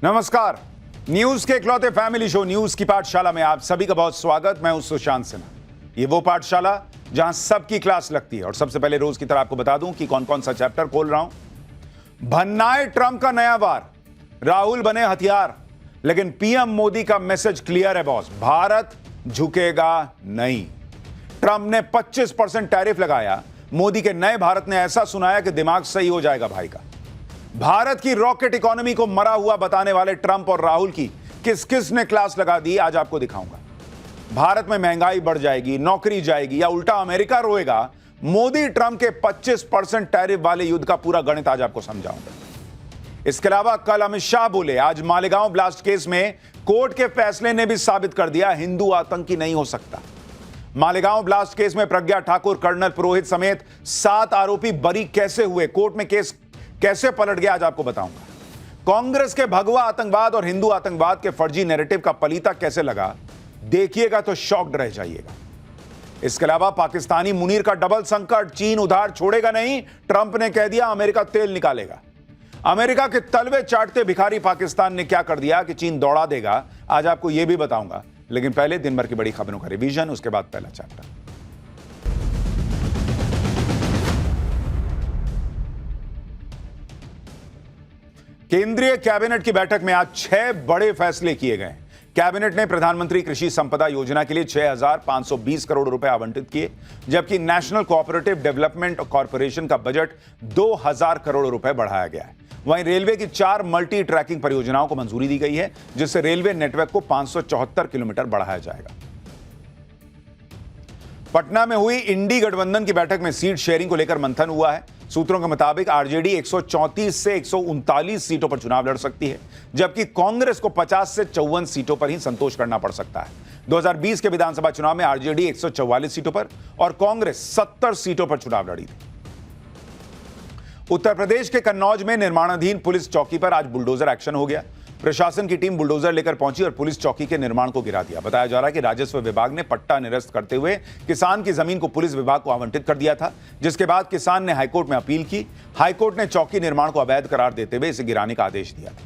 नमस्कार। न्यूज के इकलौते फैमिली शो न्यूज की पाठशाला में आप सभी का बहुत स्वागत। मैं हूं सुशांत सिन्हा। ये वो पाठशाला जहां सबकी क्लास लगती है। और सबसे पहले रोज की तरह आपको बता दूं कि कौन कौन सा चैप्टर खोल रहा हूं। भन्नाए ट्रंप का नया वार, राहुल बने हथियार, लेकिन पीएम मोदी का मैसेज क्लियर है बॉस, भारत झुकेगा नहीं। ट्रंप ने 25% टैरिफ लगाया, मोदी के नए भारत ने ऐसा सुनाया कि दिमाग सही हो जाएगा भाई का। भारत की रॉकेट इकोनॉमी को मरा हुआ बताने वाले ट्रंप और राहुल की किस किस ने क्लास लगा दी, आज आपको दिखाऊंगा। भारत में महंगाई बढ़ जाएगी, नौकरी जाएगी या उल्टा अमेरिका रोएगा, मोदी ट्रंप के 25% टैरिफ वाले युद्ध का पूरा गणित आज आपको समझाऊंगा। इसके अलावा कल अमित शाह बोले, आज मालेगांव ब्लास्ट केस में कोर्ट के फैसले ने भी साबित कर दिया हिंदू आतंकी नहीं हो सकता। मालेगांव ब्लास्ट केस में प्रज्ञा ठाकुर, कर्नल पुरोहित समेत 7 आरोपी बरी कैसे हुए, कोर्ट में केस कैसे पलट गया, आज आपको बताऊंगा। कांग्रेस के भगवा आतंकवाद और हिंदू आतंकवाद के फर्जी नैरेटिव का पलीता कैसे लगा, देखिएगा तो शॉक्ड रह जाइएगा। इसके अलावा पाकिस्तानी मुनीर का डबल संकट, चीन उधार छोड़ेगा नहीं, ट्रंप ने कह दिया अमेरिका तेल निकालेगा। अमेरिका के तलवे चाटते भिखारी पाकिस्तान ने क्या कर दिया कि चीन दौड़ा देगा, आज आपको यह भी बताऊंगा। लेकिन पहले दिन भर की बड़ी खबरों का रिवीजन, उसके बाद पहला चैप्टर। केंद्रीय कैबिनेट की बैठक में आज 6 बड़े फैसले किए गए। कैबिनेट ने प्रधानमंत्री कृषि संपदा योजना के लिए 6,520 करोड़ रुपए आवंटित किए, जबकि नेशनल कोऑपरेटिव डेवलपमेंट कॉर्पोरेशन का बजट 2,000 करोड़ रुपए बढ़ाया गया है। वहीं रेलवे की 4 मल्टी ट्रैकिंग परियोजनाओं को मंजूरी दी गई है, जिससे रेलवे नेटवर्क को 574 किलोमीटर बढ़ाया जाएगा। पटना में हुई इंडी गठबंधन की बैठक में सीट शेयरिंग को लेकर मंथन हुआ है। सूत्रों के मुताबिक आरजेडी 134 से 139 सीटों पर चुनाव लड़ सकती है, जबकि कांग्रेस को 50 से 54 सीटों पर ही संतोष करना पड़ सकता है। 2020 के विधानसभा चुनाव में आरजेडी 144 सीटों पर और कांग्रेस 70 सीटों पर चुनाव लड़ी थी। उत्तर प्रदेश के कन्नौज में निर्माणाधीन पुलिस चौकी पर आज बुलडोजर एक्शन हो गया। प्रशासन की टीम बुलडोजर लेकर पहुंची और पुलिस चौकी के निर्माण को गिरा दिया। बताया जा रहा है कि राजस्व विभाग ने पट्टा निरस्त करते हुए किसान की जमीन को पुलिस विभाग को आवंटित कर दिया था, जिसके बाद किसान ने हाईकोर्ट में अपील की। हाईकोर्ट ने चौकी निर्माण को अवैध करार देते हुए इसे गिराने का आदेश दिया था।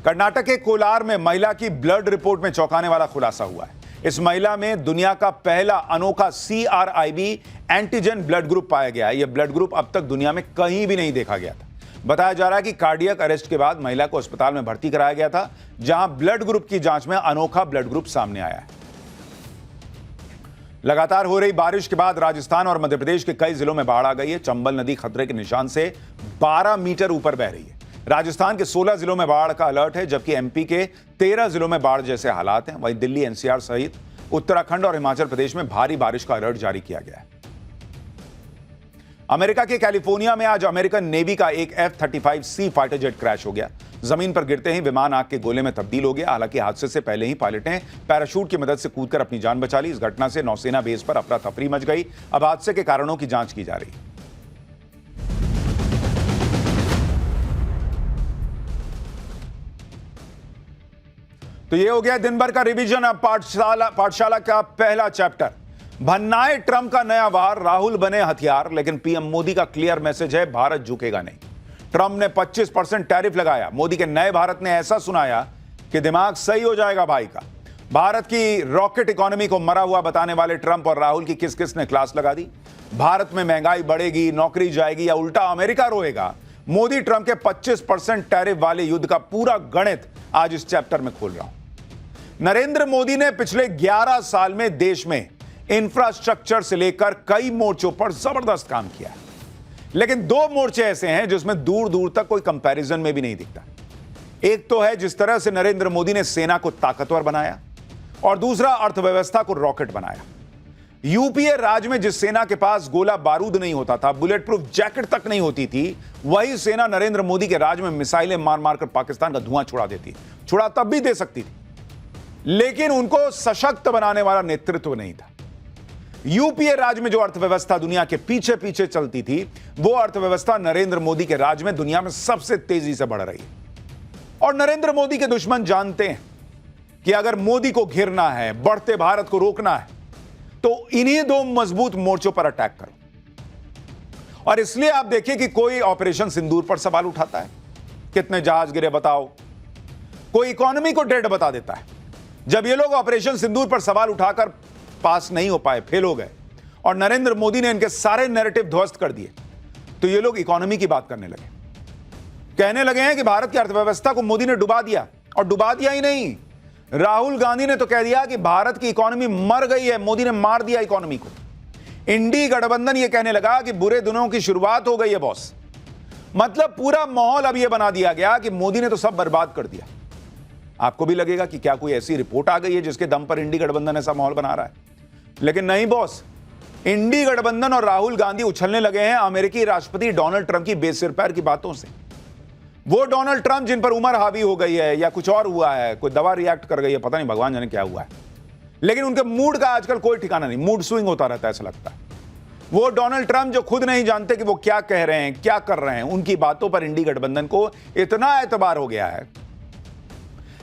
कर्नाटक के कोलार में महिला की ब्लड रिपोर्ट में चौंकाने वाला खुलासा हुआ है। इस महिला में दुनिया का पहला अनोखा CRIB एंटीजन ब्लड ग्रुप पाया गया है। यह ब्लड ग्रुप अब तक दुनिया में कहीं भी नहीं देखा गया था। बताया जा रहा है कि कार्डियक अरेस्ट के बाद महिला को अस्पताल में भर्ती कराया गया था, जहां ब्लड ग्रुप की जांच में अनोखा ब्लड ग्रुप सामने आया है। लगातार हो रही बारिश के बाद राजस्थान और मध्य प्रदेश के कई जिलों में बाढ़ आ गई है। चंबल नदी खतरे के निशान से 12 मीटर ऊपर बह रही है। राजस्थान के 16 जिलों में बाढ़ का अलर्ट है, जबकि MP के 13 जिलों में बाढ़ जैसे हालात हैं। वहीं दिल्ली, NCR सहित उत्तराखंड और हिमाचल प्रदेश में भारी बारिश का अलर्ट जारी किया गया है। अमेरिका के कैलिफोर्निया में आज अमेरिकन नेवी का एक F-35C फाइटर जेट क्रैश हो गया। जमीन पर गिरते ही विमान आग के गोले में तब्दील हो गया। हालांकि हादसे से पहले ही पायलट ने पैराशूट की मदद से कूदकर अपनी जान बचा ली। इस घटना से नौसेना बेस पर अफरा तफरी मच गई। अब हादसे के कारणों की जांच की जा रही है। तो ये हो गया दिन भर का रिवीजन। अब पाठशाला का पहला चैप्टर। भन्नाए ट्रंप का नया वार, राहुल बने हथियार, लेकिन पीएम मोदी का क्लियर मैसेज है, भारत झुकेगा नहीं। ट्रंप ने 25% टैरिफ लगाया, मोदी के नए भारत ने ऐसा सुनाया कि दिमाग सही हो जाएगा भाई का। भारत की रॉकेट इकोनॉमी को मरा हुआ बताने वाले ट्रंप और राहुल की किस किस ने क्लास लगा दी। भारत में महंगाई बढ़ेगी, नौकरी जाएगी या उल्टा अमेरिका रोएगा, मोदी ट्रंप के 25% टैरिफ वाले युद्ध का पूरा गणित आज इस चैप्टर में खोल रहा हूं। नरेंद्र मोदी ने पिछले 11 साल में देश में इंफ्रास्ट्रक्चर से लेकर कई मोर्चों पर जबरदस्त काम किया है, लेकिन 2 मोर्चे ऐसे हैं जिसमें दूर दूर तक कोई कंपैरिजन में भी नहीं दिखता। एक तो है जिस तरह से नरेंद्र मोदी ने सेना को ताकतवर बनाया, और दूसरा अर्थव्यवस्था को रॉकेट बनाया। यूपीए राज में जिस सेना के पास गोला बारूद नहीं होता था, बुलेट प्रूफ जैकेट तक नहीं होती थी, वही सेना नरेंद्र मोदी के राज में मिसाइलें मार मारकर पाकिस्तान का धुआं छुड़ा देती। छुड़ा तब भी दे सकती थी, लेकिन उनको सशक्त बनाने वाला नेतृत्व नहीं था। यूपीए राज में जो अर्थव्यवस्था दुनिया के पीछे पीछे चलती थी, वो अर्थव्यवस्था नरेंद्र मोदी के राज में दुनिया में सबसे तेजी से बढ़ रही है। और नरेंद्र मोदी के दुश्मन जानते हैं कि अगर मोदी को घिरना है, बढ़ते भारत को रोकना है, तो इन्हीं 2 मजबूत मोर्चों पर अटैक करो। और इसलिए आप देखिए कि कोई ऑपरेशन सिंदूर पर सवाल उठाता है, कितने जहाज गिरे बताओ, कोई इकोनॉमी को डेड बता देता है। जब ये लोग ऑपरेशन सिंदूर पर सवाल उठाकर पास नहीं हो पाए, फेल हो गए, और नरेंद्र मोदी ने इनके सारे नैरेटिव ध्वस्त कर दिए, तो ये लोग इकोनॉमी की बात करने लगे। कहने लगे हैं कि भारत की अर्थव्यवस्था को मोदी ने डुबा दिया, और डुबा दिया ही नहीं, राहुल गांधी ने तो कह दिया कि भारत की इकोनॉमी मर गई है, मोदी ने मार दिया इकोनॉमी को। इंडी गठबंधन ये कहने लगा कि बुरे दिनों की शुरुआत हो गई है बॉस। मतलब पूरा माहौल अब यह बना दिया गया कि मोदी ने तो सब बर्बाद कर दिया। आपको भी लगेगा कि क्या कोई ऐसी रिपोर्ट आ गई है जिसके दम पर इंडी गठबंधन ऐसा माहौल बना रहा है, लेकिन नहीं बॉस। इंडी गठबंधन और राहुल गांधी उछलने लगे हैं अमेरिकी राष्ट्रपति डोनाल्ड ट्रंप की बेसिर पैर की बातों से। वो डोनाल्ड ट्रंप जिन पर उम्र हावी हो गई है, या कुछ और हुआ है, कोई दवा रिएक्ट कर गई है, पता नहीं भगवान जाने क्या हुआ है, लेकिन उनके मूड का आजकल कोई ठिकाना नहीं, मूड स्विंग होता रहता है ऐसा लगता है। वो डोनाल्ड ट्रंप जो खुद नहीं जानते कि वो क्या कह रहे हैं, क्या कर रहे हैं, उनकी बातों पर इंडी गठबंधन को इतना एतबार हो गया है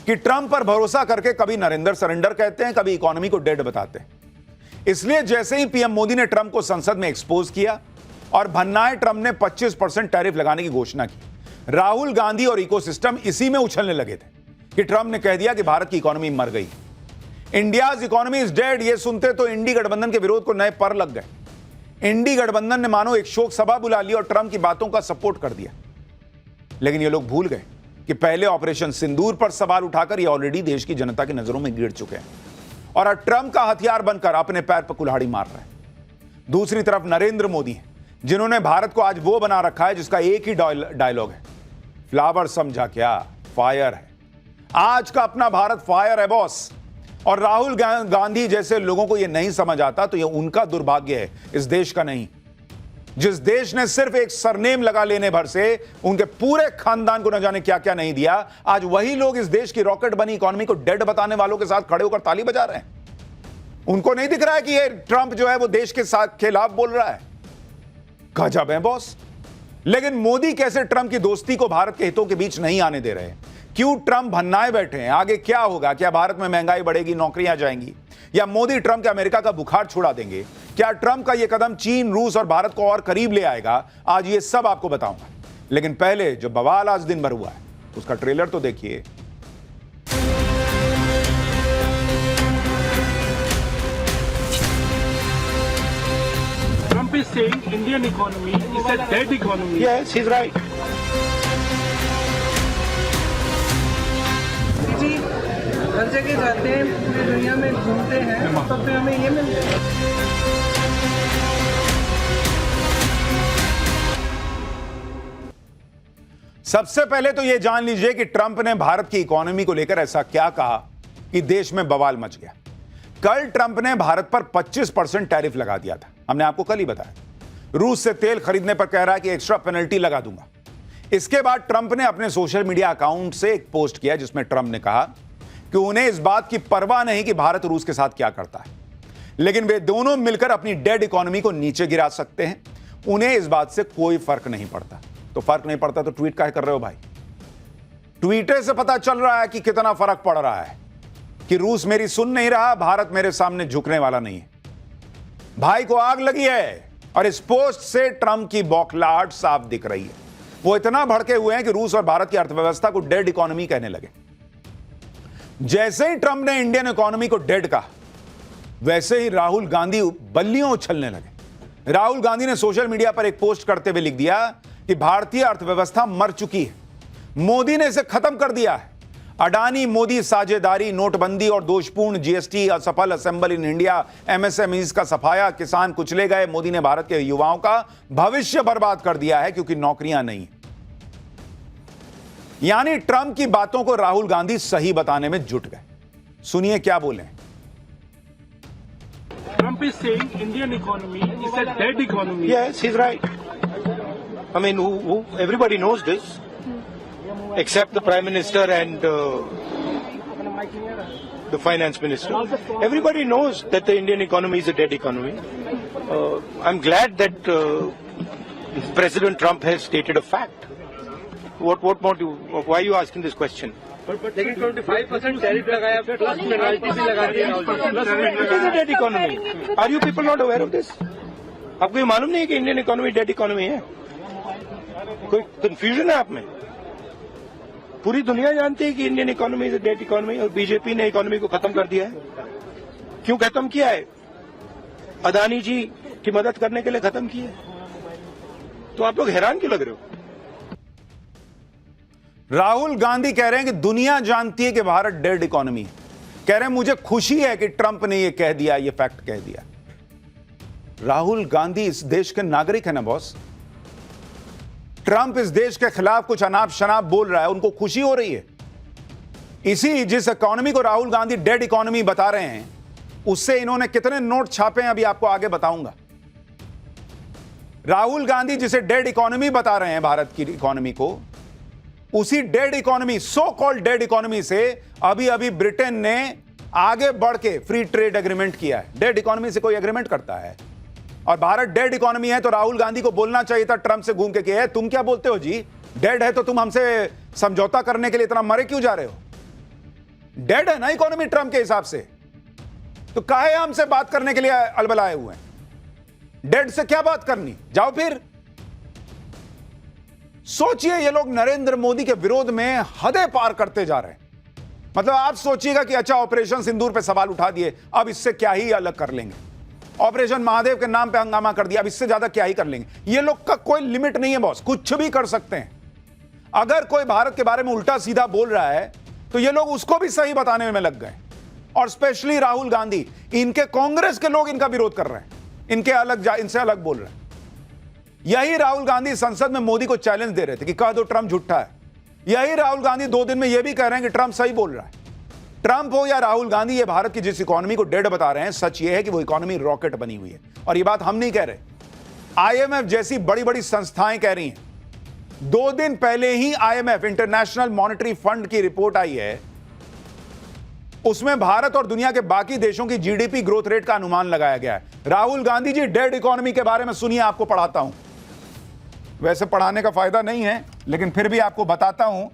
कि ट्रंप पर भरोसा करके कभी नरेंद्र सरेंडर कहते हैं, कभी इकोनॉमी को डेड बताते हैं। इसलिए जैसे ही पीएम मोदी ने ट्रंप को संसद में एक्सपोज किया और भन्नाए ट्रंप ने 25% टैरिफ लगाने की घोषणा की, राहुल गांधी और इकोसिस्टम इसी में उछलने लगे थे कि ट्रंप ने कह दिया कि भारत की इकोनॉमी मर गई, इंडियाज इकोनॉमी इज डेड। ये सुनते तो इंडी गठबंधन के विरोध को नए पर लग गए। इंडी गठबंधन ने मानो एक शोक सभा बुला ली और ट्रंप की बातों का सपोर्ट कर दिया। लेकिन ये लोग भूल गए कि पहले ऑपरेशन सिंदूर पर सवाल उठाकर ये ऑलरेडी देश की जनता की नजरों में गिर चुके हैं और अब ट्रंप का हथियार बनकर अपने पैर पर कुल्हाड़ी मार रहे हैं। दूसरी तरफ नरेंद्र मोदी हैं, जिन्होंने भारत को आज वो बना रखा है जिसका एक ही डायलॉग है, फ्लावर समझा क्या, फायर है। आज का अपना भारत फायर है बॉस। और राहुल गांधी जैसे लोगों को यह नहीं समझ आता तो यह उनका दुर्भाग्य है, इस देश का नहीं। जिस देश ने सिर्फ एक सरनेम लगा लेने भर से उनके पूरे खानदान को न जाने क्या क्या नहीं दिया, आज वही लोग इस देश की रॉकेट बनी इकोनॉमी को डेड बताने वालों के साथ खड़े होकर ताली बजा रहे हैं। उनको नहीं दिख रहा है कि ये ट्रंप जो है वो देश के साथ खिलाफ बोल रहा है। गजब है बॉस। लेकिन मोदी कैसे ट्रंप की दोस्ती को भारत के हितों के बीच नहीं आने दे रहे? क्यों ट्रंप भन्नाए बैठे हैं? आगे क्या होगा? क्या भारत में महंगाई बढ़ेगी, नौकरियां जाएंगी, या मोदी ट्रंप के अमेरिका का बुखार छुड़ा देंगे? क्या ट्रंप का यह कदम चीन, रूस और भारत को और करीब ले आएगा? आज ये सब आपको बताऊंगा। लेकिन पहले जो बवाल आज दिन भर हुआ है उसका ट्रेलर तो देखिए। Trump is saying Indian economy is a dead economy. Yes, he's right. जी हर जगह जाते हैं, पूरी दुनिया में घूमते हैं, तब पे हमें ये मिलता है। सबसे पहले तो यह जान लीजिए कि ट्रंप ने भारत की इकोनॉमी को लेकर ऐसा क्या कहा कि देश में बवाल मच गया। कल ट्रंप ने भारत पर 25% टैरिफ लगा दिया था, हमने आपको कल ही बताया। रूस से तेल खरीदने पर कह रहा है कि एक्स्ट्रा पेनल्टी लगा दूंगा। इसके बाद ट्रंप ने अपने सोशल मीडिया अकाउंट से एक पोस्ट किया जिसमें ट्रंप ने कहा कि उन्हें इस बात की परवाह नहीं कि भारत रूस के साथ क्या करता है, लेकिन वे दोनों मिलकर अपनी डेड इकोनॉमी को नीचे गिरा सकते हैं। उन्हें इस बात से कोई फर्क नहीं पड़ता। तो फर्क नहीं पड़ता तो ट्वीट काहे कर रहे हो भाई? ट्वीटर से पता चल रहा है कि कितना फर्क पड़ रहा है कि रूस मेरी सुन नहीं रहा, भारत मेरे सामने झुकने वाला नहीं है। भाई को आग लगी है और इस पोस्ट से ट्रंप की बौखलाहट साफ दिख रही है। वो इतना भड़के हुए हैं कि रूस और भारत की अर्थव्यवस्था को डेड इकोनॉमी कहने लगे। जैसे ही ट्रंप ने इंडियन इकोनॉमी को डेड कहा, वैसे ही राहुल गांधी बल्लियों उछलने लगे। राहुल गांधी ने सोशल मीडिया पर एक पोस्ट करते हुए लिख दिया कि भारतीय अर्थव्यवस्था मर चुकी है, मोदी ने इसे खत्म कर दिया है। अडानी मोदी साझेदारी, नोटबंदी और दोषपूर्ण जीएसटी, असफल असेंबल इन इंडिया, एमएसएमईज का सफाया, किसान कुचले गए। मोदी ने भारत के युवाओं का भविष्य बर्बाद कर दिया है क्योंकि नौकरियां नहीं। यानी ट्रंप की बातों को राहुल गांधी सही बताने में जुट गए। सुनिए क्या बोले। Trump is saying Indian economy is a dead economy. Yes, he's right. I mean, everybody knows this, except the Prime Minister and the Finance Minister. Everybody knows that the Indian economy is a dead economy. I'm glad that President Trump has stated a fact. What more do? Why are you asking this question? लेकिन 25% tariff लगाया, plus penalty भी लगा दिया। It is a dead economy. Are you people not aware of this? आपको ये मालूम नहीं है कि इंडियन इकोनॉमी डेड इकोनॉमी है? कोई कंफ्यूजन है आप में? पूरी दुनिया जानती है कि Indian economy is a dead economy और बीजेपी ने इकोनॉमी को खत्म कर दिया है। क्यों खत्म किया है? अदानी जी की मदद करने के लिए खत्म किया है। तो आप लोग हैरान क्यों लग रहे हो? राहुल गांधी कह रहे हैं कि दुनिया जानती है कि भारत डेड इकोनॉमी है। कह रहे हैं मुझे खुशी है कि ट्रंप ने यह कह दिया, यह फैक्ट कह दिया। राहुल गांधी इस देश के नागरिक है ना बॉस। ट्रंप इस देश के खिलाफ कुछ अनाप शनाप बोल रहा है, उनको खुशी हो रही है। इसी जिस इकोनॉमी को राहुल गांधी डेड इकोनॉमी बता रहे हैं, उससे इन्होंने कितने नोट छापे हैं अभी आपको आगे बताऊंगा। राहुल गांधी जिसे डेड इकोनॉमी बता रहे हैं भारत की इकोनॉमी को, उसी dead economy, so called dead economy से अभी अभी ब्रिटेन ने आगे बढ़ के फ्री ट्रेड एग्रीमेंट किया है। डेड इकोनॉमी से कोई एग्रीमेंट करता है? और भारत डेड इकोनॉमी है तो राहुल गांधी को बोलना चाहिए था ट्रंप से घूम के कि तुम क्या बोलते हो जी, डेड है तो तुम हमसे समझौता करने के लिए इतना मरे क्यों जा रहे हो? डेड है ना इकोनॉमी ट्रंप के हिसाब से, तो काहे हमसे बात करने के लिए अलबलाए हुए हैं? डेड से क्या बात करनी, जाओ फिर। सोचिए ये लोग नरेंद्र मोदी के विरोध में हदें पार करते जा रहे हैं। मतलब आप सोचिएगा कि अच्छा ऑपरेशन सिंदूर पे सवाल उठा दिए, अब इससे क्या ही अलग कर लेंगे। ऑपरेशन महादेव के नाम पे हंगामा कर दिया, अब इससे ज्यादा क्या ही कर लेंगे। ये लोग का कोई लिमिट नहीं है बॉस, कुछ भी कर सकते हैं। अगर कोई भारत के बारे में उल्टा सीधा बोल रहा है तो ये लोग उसको भी सही बताने में लग गए। और स्पेशली राहुल गांधी, इनके कांग्रेस के लोग इनका विरोध कर रहे हैं, इनसे अलग बोल रहे हैं। यही राहुल गांधी संसद में मोदी को चैलेंज दे रहे थे कि कह दो ट्रंप झूठा है। यही राहुल गांधी 2 दिन में यह भी कह रहे हैं कि ट्रंप सही बोल रहा है। ट्रंप हो या राहुल गांधी, ये भारत की जिस इकोनॉमी को डेड बता रहे हैं, सच ये है कि वो इकोनॉमी रॉकेट बनी हुई है। और ये बात हम नहीं कह रहे, आईएमएफ जैसी बड़ी बड़ी संस्थाएं कह रही हैं। 2 दिन पहले ही आईएमएफ, इंटरनेशनल मॉनेटरी फंड की रिपोर्ट आई है, उसमें भारत और दुनिया के बाकी देशों की जीडीपी ग्रोथ रेट का अनुमान लगाया गया है। राहुल गांधी जी डेड इकोनॉमी के बारे में सुनिए, आपको पढ़ाता हूं। वैसे पढ़ाने का फायदा नहीं है, लेकिन फिर भी आपको बताता हूं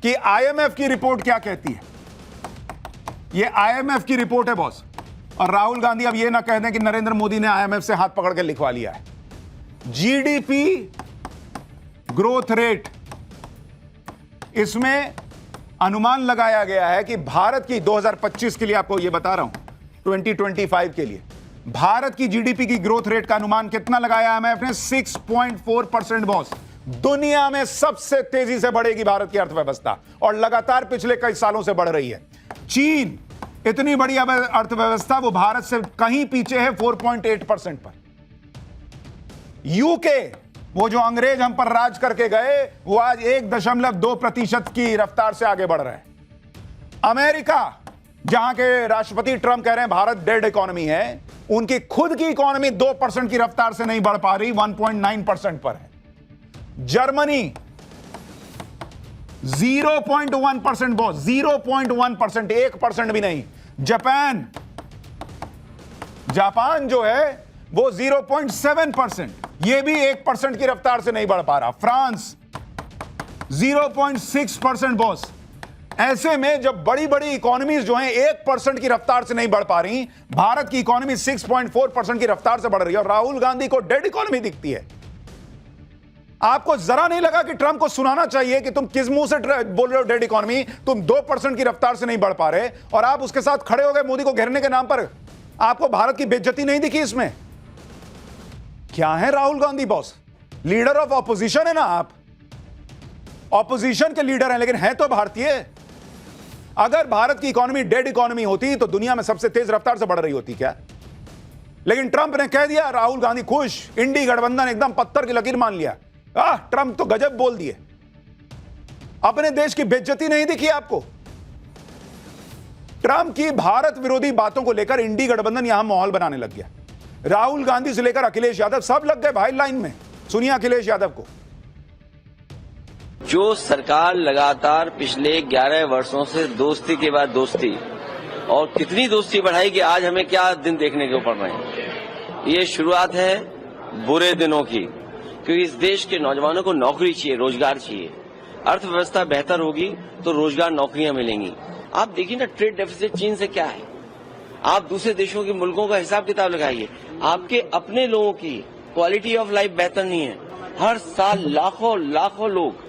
कि आईएमएफ की रिपोर्ट क्या कहती है। यह आईएमएफ की रिपोर्ट है बॉस। और राहुल गांधी अब यह ना कह दें कि नरेंद्र मोदी ने आईएमएफ से हाथ पकड़ के लिखवा लिया है। जीडीपी ग्रोथ रेट, इसमें अनुमान लगाया गया है कि भारत की 2025 के लिए, आपको यह बता रहा हूं 2025 के लिए भारत की जीडीपी की ग्रोथ रेट का अनुमान कितना लगाया है मैंने? 6.4% बॉस। दुनिया में सबसे तेजी से बढ़ेगी भारत की अर्थव्यवस्था और लगातार पिछले कई सालों से बढ़ रही है। चीन, इतनी बड़ी अर्थव्यवस्था, वो भारत से कहीं पीछे है 4.8% पर। यूके, वो जो अंग्रेज हम पर राज करके गए, वो आज 1.2% की रफ्तार से आगे बढ़ रहे हैं। अमेरिका, जहां के राष्ट्रपति ट्रंप कह रहे हैं भारत डेड इकोनॉमी है, उनकी खुद की इकोनॉमी 2% की रफ्तार से नहीं बढ़ पा रही, 1.9% पर है। जर्मनी 0.1% बॉस, 0.1%, 1% भी नहीं। जापान जो है वो 0.7%, ये भी 1% की रफ्तार से नहीं बढ़ पा रहा। France 0.6% boss. ऐसे में जब बड़ी बड़ी इकोनॉमीज जो हैं 1% की रफ्तार से नहीं बढ़ पा रही, भारत की इकोनॉमी 6.4% की रफ्तार से बढ़ रही है और राहुल गांधी को डेड इकोनॉमी दिखती है। आपको जरा नहीं लगा कि ट्रंप को सुनाना चाहिए कि तुम किस मुंह से बोल रहे हो डेड इकोनॉमी? तुम 2% की रफ्तार से नहीं बढ़ पा रहे और आप उसके साथ खड़े हो गए मोदी को घेरने के नाम पर। आपको भारत की बेइज्जती नहीं दिखी इसमें? क्या है Rahul Gandhi boss? Leader of opposition है ना आप, ऑपोजिशन के लीडर हैं, लेकिन हैं तो भारतीय। अगर भारत की इकोनॉमी डेड इकोनॉमी होती तो दुनिया में सबसे तेज रफ्तार से बढ़ रही होती क्या? लेकिन ट्रंप ने कह दिया, राहुल गांधी खुश, इंडी गठबंधन एकदम पत्थर की लकीर मान लिया। ट्रंप तो गजब बोल दिए। अपने देश की बेइज्जती नहीं दिखी आपको? ट्रंप की भारत विरोधी बातों को लेकर इंडी गठबंधन यहां माहौल बनाने लग गया। राहुल गांधी से लेकर अखिलेश यादव सब लग गए भाई लाइन में। सुनिए अखिलेश यादव को। जो सरकार लगातार पिछले 11 वर्षों से दोस्ती के बाद दोस्ती, और कितनी दोस्ती बढ़ाई कि आज हमें क्या दिन देखने को पड़ रहे हैं। ये शुरुआत है बुरे दिनों की, क्योंकि इस देश के नौजवानों को नौकरी चाहिए, रोजगार चाहिए। अर्थव्यवस्था बेहतर होगी तो रोजगार, नौकरियां मिलेंगी। आप देखिए ना, ट्रेड डेफिसिट चीन से क्या है। आप दूसरे देशों के मुल्कों का हिसाब किताब लगाइए, आपके अपने लोगों की क्वालिटी ऑफ लाइफ बेहतर नहीं है। हर साल लाखों लाखों लोग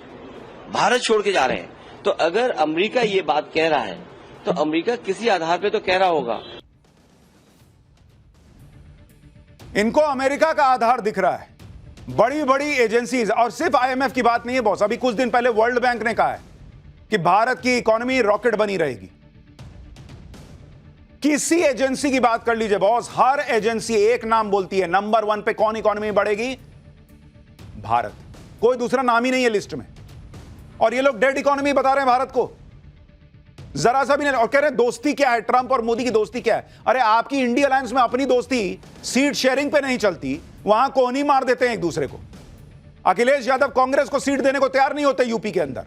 भारत छोड़ के जा रहे हैं। तो अगर अमेरिका ये बात कह रहा है तो अमेरिका किसी आधार पे तो कह रहा होगा। इनको अमेरिका का आधार दिख रहा है, बड़ी बड़ी एजेंसीज, और सिर्फ आईएमएफ की बात नहीं है बॉस। अभी कुछ दिन पहले वर्ल्ड बैंक ने कहा है कि भारत की इकोनॉमी रॉकेट बनी रहेगी। किसी एजेंसी की बात कर लीजिए बॉस, हर एजेंसी एक नाम बोलती है, नंबर 1 पे कौन इकोनॉमी बढ़ेगी? भारत। कोई दूसरा नाम ही नहीं है लिस्ट में। और ये लोग डेड इकोनॉमी बता रहे हैं भारत को, जरा सा भी नहीं। और कह रहे हैं दोस्ती क्या है, ट्रंप और मोदी की दोस्ती क्या है? अरे आपकी इंडिया अलायंस में अपनी दोस्ती सीट शेयरिंग पे नहीं चलती, वहां कोहनी मार देते हैं एक दूसरे को। अखिलेश यादव कांग्रेस को सीट देने को तैयार नहीं होते यूपी के अंदर,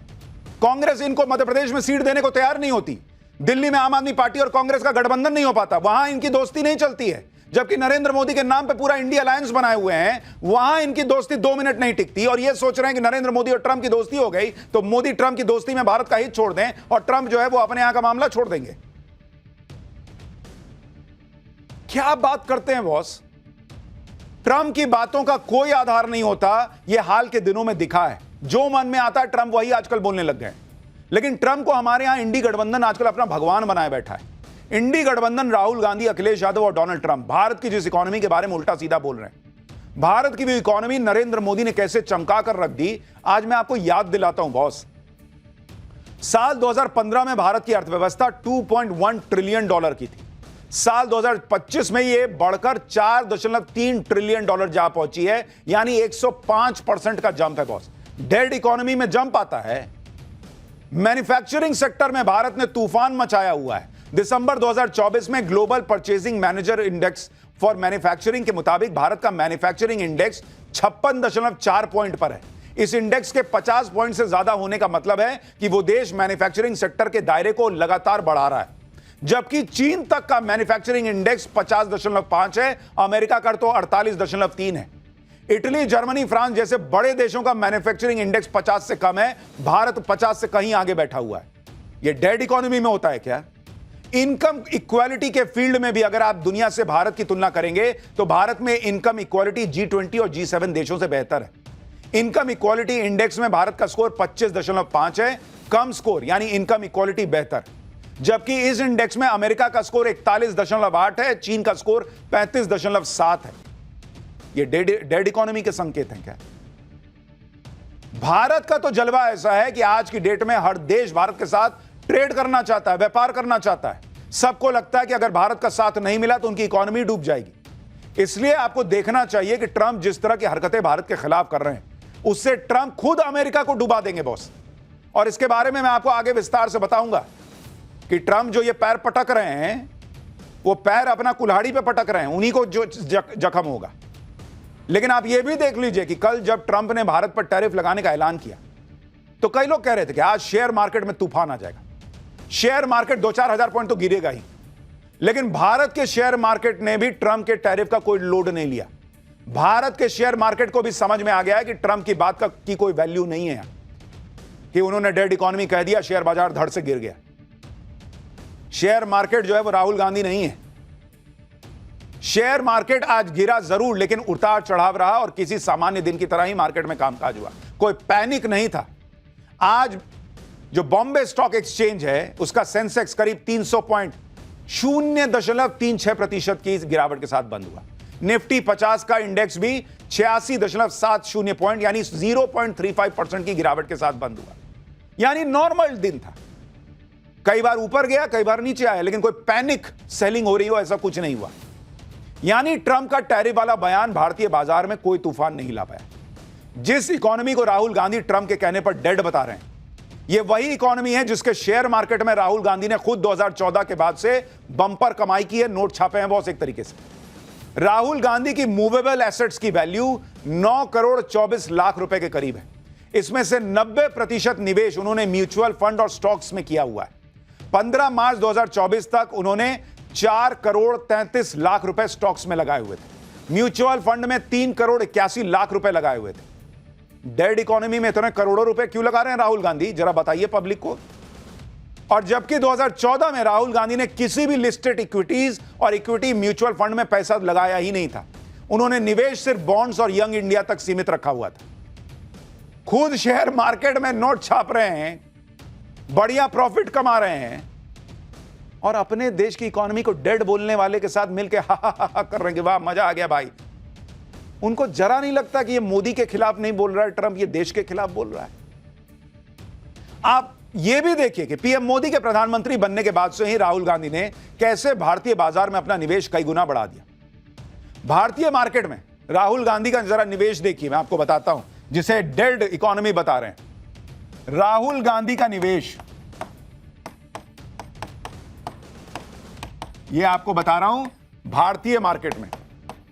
कांग्रेस इनको मध्य प्रदेश में सीट देने को तैयार नहीं होती, दिल्ली में आम आदमी पार्टी और कांग्रेस का गठबंधन नहीं हो पाता, वहां इनकी दोस्ती नहीं चलती है। जबकि नरेंद्र मोदी के नाम पे पूरा इंडिया अलायंस बनाए हुए हैं, वहां इनकी दोस्ती 2 मिनट नहीं टिकती। और ये सोच रहे हैं कि नरेंद्र मोदी और ट्रंप की दोस्ती हो गई तो मोदी ट्रंप की दोस्ती में भारत का हित छोड़ दें और ट्रंप जो है वो अपने यहां का मामला छोड़ देंगे। क्या बात करते हैं बॉस? ट्रंप की बातों का कोई आधार नहीं होता, यह हाल के दिनों में दिखा है। जो मन में आता है ट्रंप वही आजकल बोलने लग गए। लेकिन ट्रंप को हमारे यहां इंडी गठबंधन आजकल अपना भगवान बनाए बैठा है। इंडी गठबंधन राहुल गांधी, अखिलेश यादव और डोनाल्ड ट्रंप भारत की जिस इकोनॉमी के बारे में उल्टा सीधा बोल रहे हैं, भारत की भी इकोनॉमी नरेंद्र मोदी ने कैसे चमका कर रख दी, आज मैं आपको याद दिलाता हूं बॉस। साल 2015 में भारत की अर्थव्यवस्था 2.1 ट्रिलियन डॉलर की थी। साल 2025 में यह बढ़कर 4.3 ट्रिलियन डॉलर जा पहुंची है, यानी 105% का जंप है बॉस। डेड इकोनॉमी में जंप आता है। मैन्युफैक्चरिंग सेक्टर में भारत ने तूफान मचाया हुआ है। दिसंबर 2024 में global purchasing manager index for manufacturing के मुताबिक भारत का मैन्युफैक्चरिंग इंडेक्स 56.4 पॉइंट पर है। इस इंडेक्स के 50 पॉइंट से ज्यादा होने का मतलब है कि वो देश मैन्युफैक्चरिंग सेक्टर के दायरे को लगातार बढ़ा रहा है। जबकि चीन तक का मैन्युफैक्चरिंग इंडेक्स 50.5 है, अमेरिका का तो 48.3 है। इटली, जर्मनी, फ्रांस जैसे बड़े देशों का मैन्युफैक्चरिंग इंडेक्स 50 से कम है, भारत 50 से कहीं आगे बैठा हुआ है। यह डेड इकोनॉमी में होता है क्या? इनकम इक्वालिटी के फील्ड में भी अगर आप दुनिया से भारत की तुलना करेंगे तो भारत में इनकम इक्वालिटी G20 और G7 देशों से बेहतर है। इनकम इक्वालिटी इंडेक्स में भारत का स्कोर 25.5 है, कम स्कोर, यानी इनकम इक्वालिटी बेहतर। जबकि इस इंडेक्स में अमेरिका का स्कोर 41.8 है, चीन का स्कोर 35.7 है। ये डेड इकोनॉमी के संकेत हैं क्या? भारत का तो जलवा ऐसा है कि आज की डेट में हर देश भारत के साथ ट्रेड करना चाहता है, व्यापार करना चाहता है। सबको लगता है कि अगर भारत का साथ नहीं मिला तो उनकी इकोनॉमी डूब जाएगी। इसलिए आपको देखना चाहिए कि ट्रंप जिस तरह की हरकतें भारत के खिलाफ कर रहे हैं, उससे ट्रंप खुद अमेरिका को डुबा देंगे बॉस। और इसके बारे में मैं आपको आगे विस्तार से बताऊंगा कि ट्रंप जो ये पैर पटक रहे हैं, वो पैर अपना कुल्हाड़ी पे पटक रहे हैं, उन्हीं को जो जख्म होगा। लेकिन आप ये भी देख लीजिए कि कल जब ट्रंप ने भारत पर टैरिफ लगाने का ऐलान किया तो कई लोग कह रहे थे कि आज शेयर मार्केट में तूफान आ जाएगा, शेयर मार्केट 2-4 हजार पॉइंट तो गिरेगा ही। लेकिन भारत के शेयर मार्केट ने भी ट्रंप के टैरिफ का कोई लोड नहीं लिया। भारत के शेयर मार्केट को भी समझ में आ गया है कि ट्रंप की बात की कोई वैल्यू नहीं है, कि उन्होंने डेड इकोनॉमी कह दिया, शेयर बाजार धड़ से गिर गया। शेयर मार्केट जो है वो राहुल गांधी नहीं है। शेयर मार्केट आज गिरा जरूर, लेकिन उतार चढ़ाव रहा और किसी सामान्य दिन की तरह ही मार्केट में कामकाज हुआ, कोई पैनिक नहीं था। आज जो बॉम्बे स्टॉक एक्सचेंज है उसका सेंसेक्स करीब 300 पॉइंट 0.36% की गिरावट के साथ बंद हुआ। निफ्टी 50 का इंडेक्स भी 86.70 पॉइंट यानी 0.35% की गिरावट के साथ बंद हुआ। यानी नॉर्मल दिन था, कई बार ऊपर गया, कई बार नीचे आया, लेकिन कोई पैनिक सेलिंग हो रही हो ऐसा कुछ नहीं हुआ। यानी ट्रंप का टैरिफ वाला बयान भारतीय बाजार में कोई तूफान नहीं ला पाया। जिस इकोनॉमी को राहुल गांधी ट्रंप के कहने पर डेड बता रहे हैं, यह वही इकोनॉमी है जिसके शेयर मार्केट में राहुल गांधी ने खुद 2014 के बाद से बंपर कमाई की है, नोट छापे हैं बॉस एक तरीके से। राहुल गांधी की मूवेबल एसेट्स की वैल्यू 9 करोड़ 24 लाख रुपए के करीब है। इसमें से 90% निवेश उन्होंने म्यूचुअल फंड और स्टॉक्स में किया हुआ है। 15 मार्च 2024 तक उन्होंने 4 करोड़ 33 लाख रुपए स्टॉक्स में लगाए हुए थे। म्यूचुअल फंड में 3 करोड़ 81 लाख रुपए लगाए हुए थे। डेड इकोनॉमी में इतने करोड़ों रुपए क्यों लगा रहे हैं राहुल गांधी, जरा बताइए पब्लिक को। और जबकि 2014 में राहुल गांधी ने किसी भी लिस्टेड इक्विटीज और इक्विटी म्यूचुअल फंड में पैसा लगाया ही नहीं था। उन्होंने निवेश सिर्फ बॉन्ड्स और यंग इंडिया तक सीमित रखा हुआ था। खुद शेयर मार्केट में नोट छाप रहे हैं, बढ़िया प्रॉफिट कमा रहे हैं, और अपने देश की इकोनॉमी को डेड बोलने वाले के साथ मिलकर हा हा हा कर रहे हैं कि वाह मजा आ गया भाई। उनको जरा नहीं लगता कि ये मोदी के खिलाफ नहीं बोल रहा है ट्रंप, ये देश के खिलाफ बोल रहा है। आप ये भी देखिए कि पीएम मोदी के प्रधानमंत्री बनने के बाद से ही राहुल गांधी ने कैसे भारतीय बाजार में अपना निवेश कई गुना बढ़ा दिया। भारतीय मार्केट में राहुल गांधी का जरा निवेश देखिए, मैं आपको बताता हूं, जिसे डेड इकोनॉमी बता रहे हैं। राहुल गांधी का निवेश ये आपको बता रहा हूं, भारतीय मार्केट में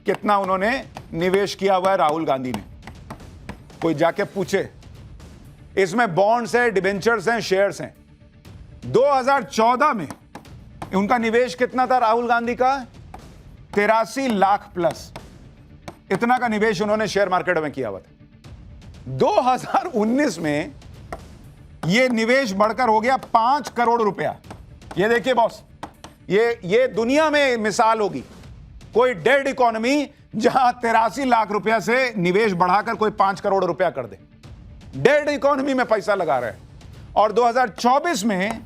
कितना उन्होंने निवेश किया हुआ है राहुल गांधी ने। कोई जाके पूछे, इसमें बॉन्ड्स हैं, डिबेंचर्स हैं, शेयर्स हैं। 2014 में उनका निवेश कितना था राहुल गांधी का? 83 लाख प्लस, इतना का निवेश उन्होंने शेयर मार्केट में किया हुआ था। 2019 में यह निवेश बढ़कर हो गया 5 करोड़ रुपया। ये देखिए बॉस, ये दुनिया में मिसाल होगी, कोई डेड इकोनॉमी जहां 83 लाख रुपया से निवेश बढ़ाकर कोई 5 करोड़ रुपया कर दे। डेड इकोनॉमी में पैसा लगा रहे हैं। और 2024 में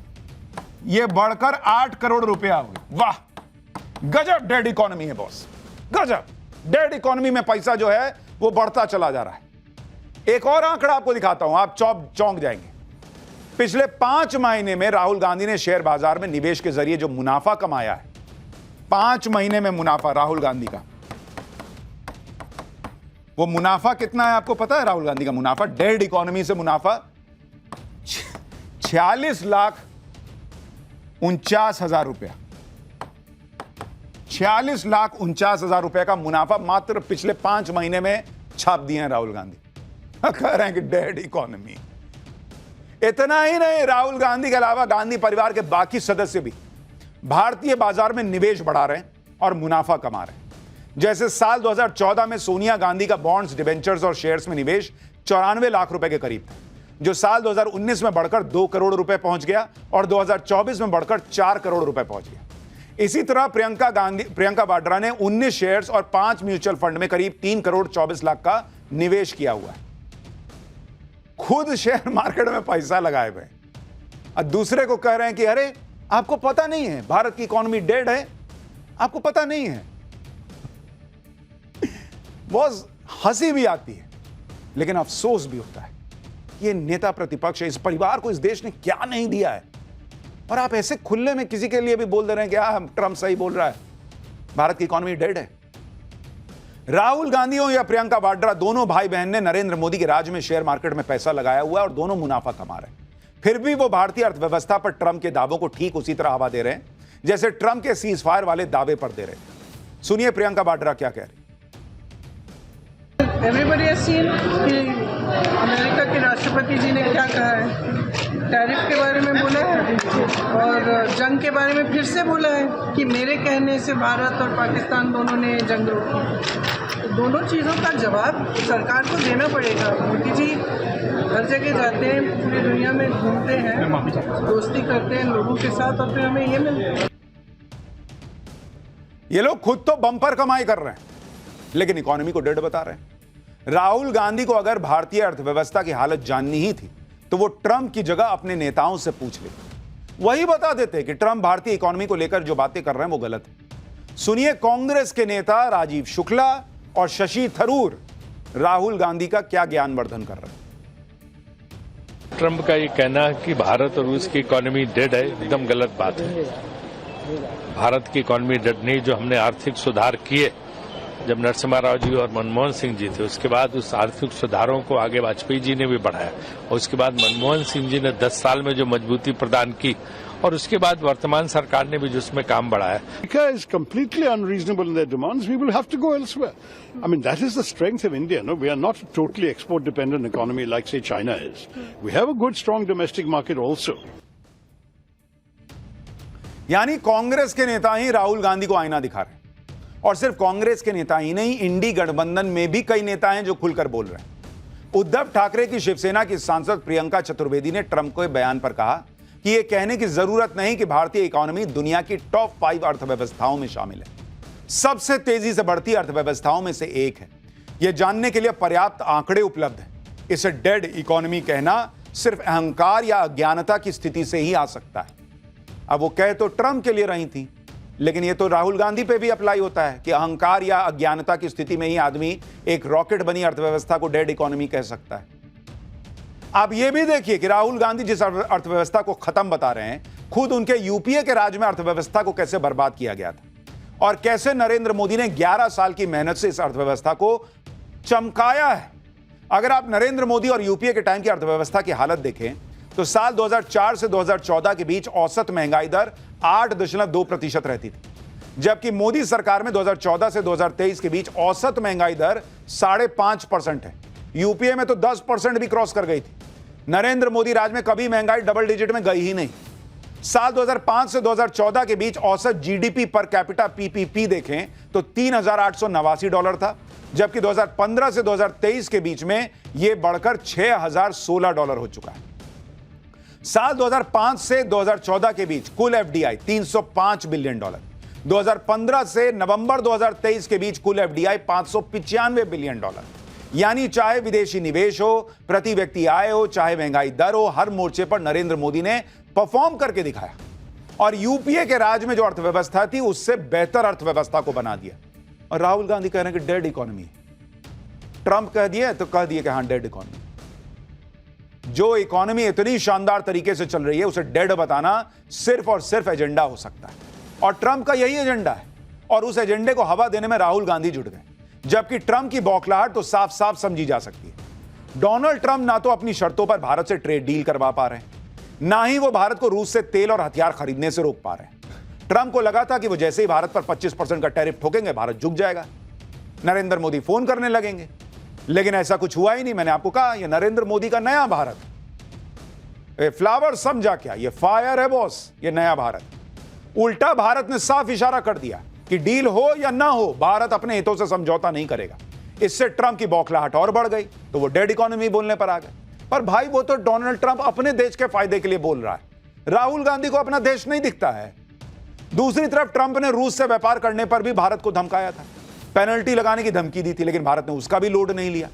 यह बढ़कर 8 करोड़ रुपया हो गया। वाह, गजब डेड इकोनॉमी है बॉस, गजब। डेड इकोनॉमी में पैसा जो है वो बढ़ता चला जा रहा है। एक और आंकड़ा आपको दिखाता हूं, आप चौंक जाएंगे। पिछले 5 महीने में राहुल गांधी ने शेयर बाजार में निवेश के जरिए जो मुनाफा कमाया है, 5 महीने में मुनाफा राहुल गांधी का, वो मुनाफा कितना है आपको पता है? राहुल गांधी का मुनाफा डेड इकोनॉमी से मुनाफा 46 लाख 49 हजार रुपया। 46 लाख 49 हजार रुपए का मुनाफा मात्र पिछले 5 महीने में छाप दिए हैं राहुल गांधी। कह रहे हैं कि डेड इकोनॉमी। इतना ही नहीं, राहुल गांधी के अलावा गांधी परिवार के बाकी सदस्य भी भारतीय बाजार में निवेश बढ़ा रहे हैं और मुनाफा कमा रहे हैं। जैसे साल 2014 में सोनिया गांधी का बॉन्ड्स, डिबेंचर्स और शेयर्स में निवेश 94 लाख रुपए के करीब था, जो साल 2019 में बढ़कर 2 करोड़ रुपए पहुंच गया और 2024 में बढ़कर 4 करोड़ रुपए पहुंच गया। इसी तरह प्रियंका वाड्रा ने 19 शेयर्स और 5 म्यूचुअल फंड में करीब 3 करोड़ 24 लाख का निवेश किया हुआ है। खुद शेयर मार्केट में पैसा लगाए हुए और दूसरे को कह रहे हैं कि अरे आपको पता नहीं है भारत की इकोनॉमी डेड है, आपको पता नहीं है। बहुत हंसी भी आती है लेकिन अफसोस भी होता है। ये नेता प्रतिपक्ष है, इस परिवार को इस देश ने क्या नहीं दिया है, और आप ऐसे खुले में किसी के लिए भी बोल दे रहे हैं कि ट्रंप सही बोल रहा है, भारत की इकोनॉमी डेड है। राहुल गांधी हो या प्रियंका वाड्रा, दोनों भाई बहन ने नरेंद्र मोदी के राज में शेयर मार्केट में पैसा लगाया हुआ है और दोनों मुनाफा कमा रहे हैं। फिर भी वो भारतीय अर्थव्यवस्था पर ट्रंप के दावों को ठीक उसी तरह हवा दे रहे हैं जैसे ट्रंप के सीज फायर वाले दावे पर दे रहे हैं। सुनिए प्रियंका वाड्रा क्या कह रही। Everybody has seen कि अमेरिका के राष्ट्रपति जी ने क्या कहा है, टैरिफ के बारे में बोला है और जंग के बारे में फिर से बोला है कि मेरे कहने से भारत और पाकिस्तान दोनों ने जंग रोकी। तो दोनों चीज़ों का जवाब सरकार को देना पड़ेगा। मोदी जी हर जगह जाते हैं, पूरी दुनिया में घूमते हैं, दोस्ती करते हैं लोगों के साथ और फिर हमें ये मिलता है। ये लोग खुद तो बम्पर कमाई कर रहे हैं लेकिन इकोनॉमी को डेड बता रहे हैं। राहुल गांधी को अगर भारतीय अर्थव्यवस्था की हालत जाननी ही थी तो वो ट्रंप की जगह अपने नेताओं से पूछ ले, वही बता देते कि ट्रंप भारतीय इकोनॉमी को लेकर जो बातें कर रहे हैं वो गलत है। सुनिए कांग्रेस के नेता राजीव शुक्ला और शशि थरूर राहुल गांधी का क्या ज्ञानवर्धन कर रहे हैं। ट्रंप का ये कहना कि भारत और रूस की इकोनॉमी डेड है, एकदम गलत बात है। भारत की इकोनॉमी डेड नहीं, जो हमने आर्थिक सुधार किए जब नरसिम्हा राव जी और मनमोहन सिंह जी थे, उसके बाद उस आर्थिक सुधारों को आगे वाजपेयी जी ने भी बढ़ाया और उसके बाद मनमोहन सिंह जी ने 10 साल में जो मजबूती प्रदान की और उसके बाद वर्तमान सरकार ने भी जो उसमें काम बढ़ाया। America is completely unreasonable in their demands. We will have to go elsewhere. I mean, that is the strength of India. No, we are not a totally export-dependent economy like, say, China is. We have a good, strong domestic market also. यानी कांग्रेस के नेता ही राहुल गांधी को आईना दिखा रहे हैं, और सिर्फ कांग्रेस के नेता ही नहीं, इंडी गठबंधन में भी कई नेता हैं जो खुलकर बोल रहे हैं। उद्धव ठाकरे की शिवसेना की सांसद प्रियंका चतुर्वेदी ने ट्रंप के बयान पर कहा कि यह कहने की जरूरत नहीं कि भारतीय इकोनॉमी दुनिया की टॉप 5 अर्थव्यवस्थाओं में शामिल है, सबसे तेजी से बढ़ती अर्थव्यवस्थाओं में से एक है। यह जानने के लिए पर्याप्त आंकड़े उपलब्ध हैं। इसे डेड इकोनॉमी कहना सिर्फ अहंकार या अज्ञानता की स्थिति से ही आ सकता है। अब वो कह तो ट्रंप के लिए रही थी, लेकिन ये तो राहुल गांधी पे भी अप्लाई होता है कि अहंकार या अज्ञानता की स्थिति में ही आदमी एक रॉकेट बनी अर्थव्यवस्था को डेड इकोनॉमी कह सकता है। आप ये भी देखिए कि राहुल गांधी जिस अर्थव्यवस्था को खत्म बता रहे हैं, खुद उनके यूपीए के राज में अर्थव्यवस्था को कैसे बर्बाद किया गया था और कैसे नरेंद्र मोदी ने 11 साल की मेहनत से इस अर्थव्यवस्था को चमकाया है। अगर आप नरेंद्र मोदी और यूपीए के टाइम की अर्थव्यवस्था की हालत देखें तो साल 2004 से 2014 के बीच औसत महंगाई दर 8.2% रहती थी, जबकि मोदी सरकार में 2014 से 2023 के बीच औसत महंगाई दर 5.5% है। यूपीए में तो 10% भी क्रॉस कर गई थी। नरेंद्र मोदी राज में कभी महंगाई डबल डिजिट में गई ही नहीं। साल 2005 से 2014 के बीच औसत जीडीपी पर कैपिटा पीपीपी देखें तो $3,889 था, जबकि 2015 से 2023 के बीच में यह बढ़कर $6,016 हो चुका है। साल 2005 से 2014 के बीच कुल एफडीआई $305 बिलियन, 2015 से नवंबर 2023 के बीच कुल एफडीआई $595 बिलियन। यानी चाहे विदेशी निवेश हो, प्रति व्यक्ति आय हो, चाहे महंगाई दर हो, हर मोर्चे पर नरेंद्र मोदी ने परफॉर्म करके दिखाया और यूपीए के राज में जो अर्थव्यवस्था थी उससे बेहतर अर्थव्यवस्था को बना दिया। और राहुल गांधी कह रहे हैं कि डेड इकोनॉमी है। ट्रंप कह दिए तो कह दिए कि हां डेड इकोनॉमी। जो इकोनॉमी इतनी शानदार तरीके से चल रही है उसे डेड बताना सिर्फ और सिर्फ एजेंडा हो सकता है, और ट्रंप का यही एजेंडा है और उस एजेंडे को हवा देने में राहुल गांधी जुट गए। जबकि ट्रंप की बौखलाहट तो साफ साफ समझी जा सकती है। डोनाल्ड ट्रंप ना तो अपनी शर्तों पर भारत से ट्रेड डील करवा पा रहे हैं, ना ही वो भारत को रूस से तेल और हथियार खरीदने से रोक पा रहे हैं। ट्रंप को लगा था कि वो जैसे ही भारत पर 25% का टैरिफ ठोकेंगे भारत झुक जाएगा, नरेंद्र मोदी फोन करने लगेंगे, लेकिन ऐसा कुछ हुआ ही नहीं। मैंने आपको कहा यह नरेंद्र मोदी का नया भारत, फ्लावर समझा क्या, ये फायर है बॉस, ये नया भारत। उल्टा भारत ने साफ इशारा कर दिया कि डील हो या ना हो भारत अपने हितों से समझौता नहीं करेगा। इससे ट्रंप की बौखलाहट और बढ़ गई तो वो डेड इकोनॉमी बोलने पर आ गए। पर भाई वो तो डोनाल्ड ट्रंप अपने देश के फायदे के लिए बोल रहा है, राहुल गांधी को अपना देश नहीं दिखता है। दूसरी तरफ ट्रंप ने रूस से व्यापार करने पर भी भारत को धमकाया था, पेनल्टी लगाने की धमकी दी थी, लेकिन भारत ने उसका भी लोड नहीं लिया।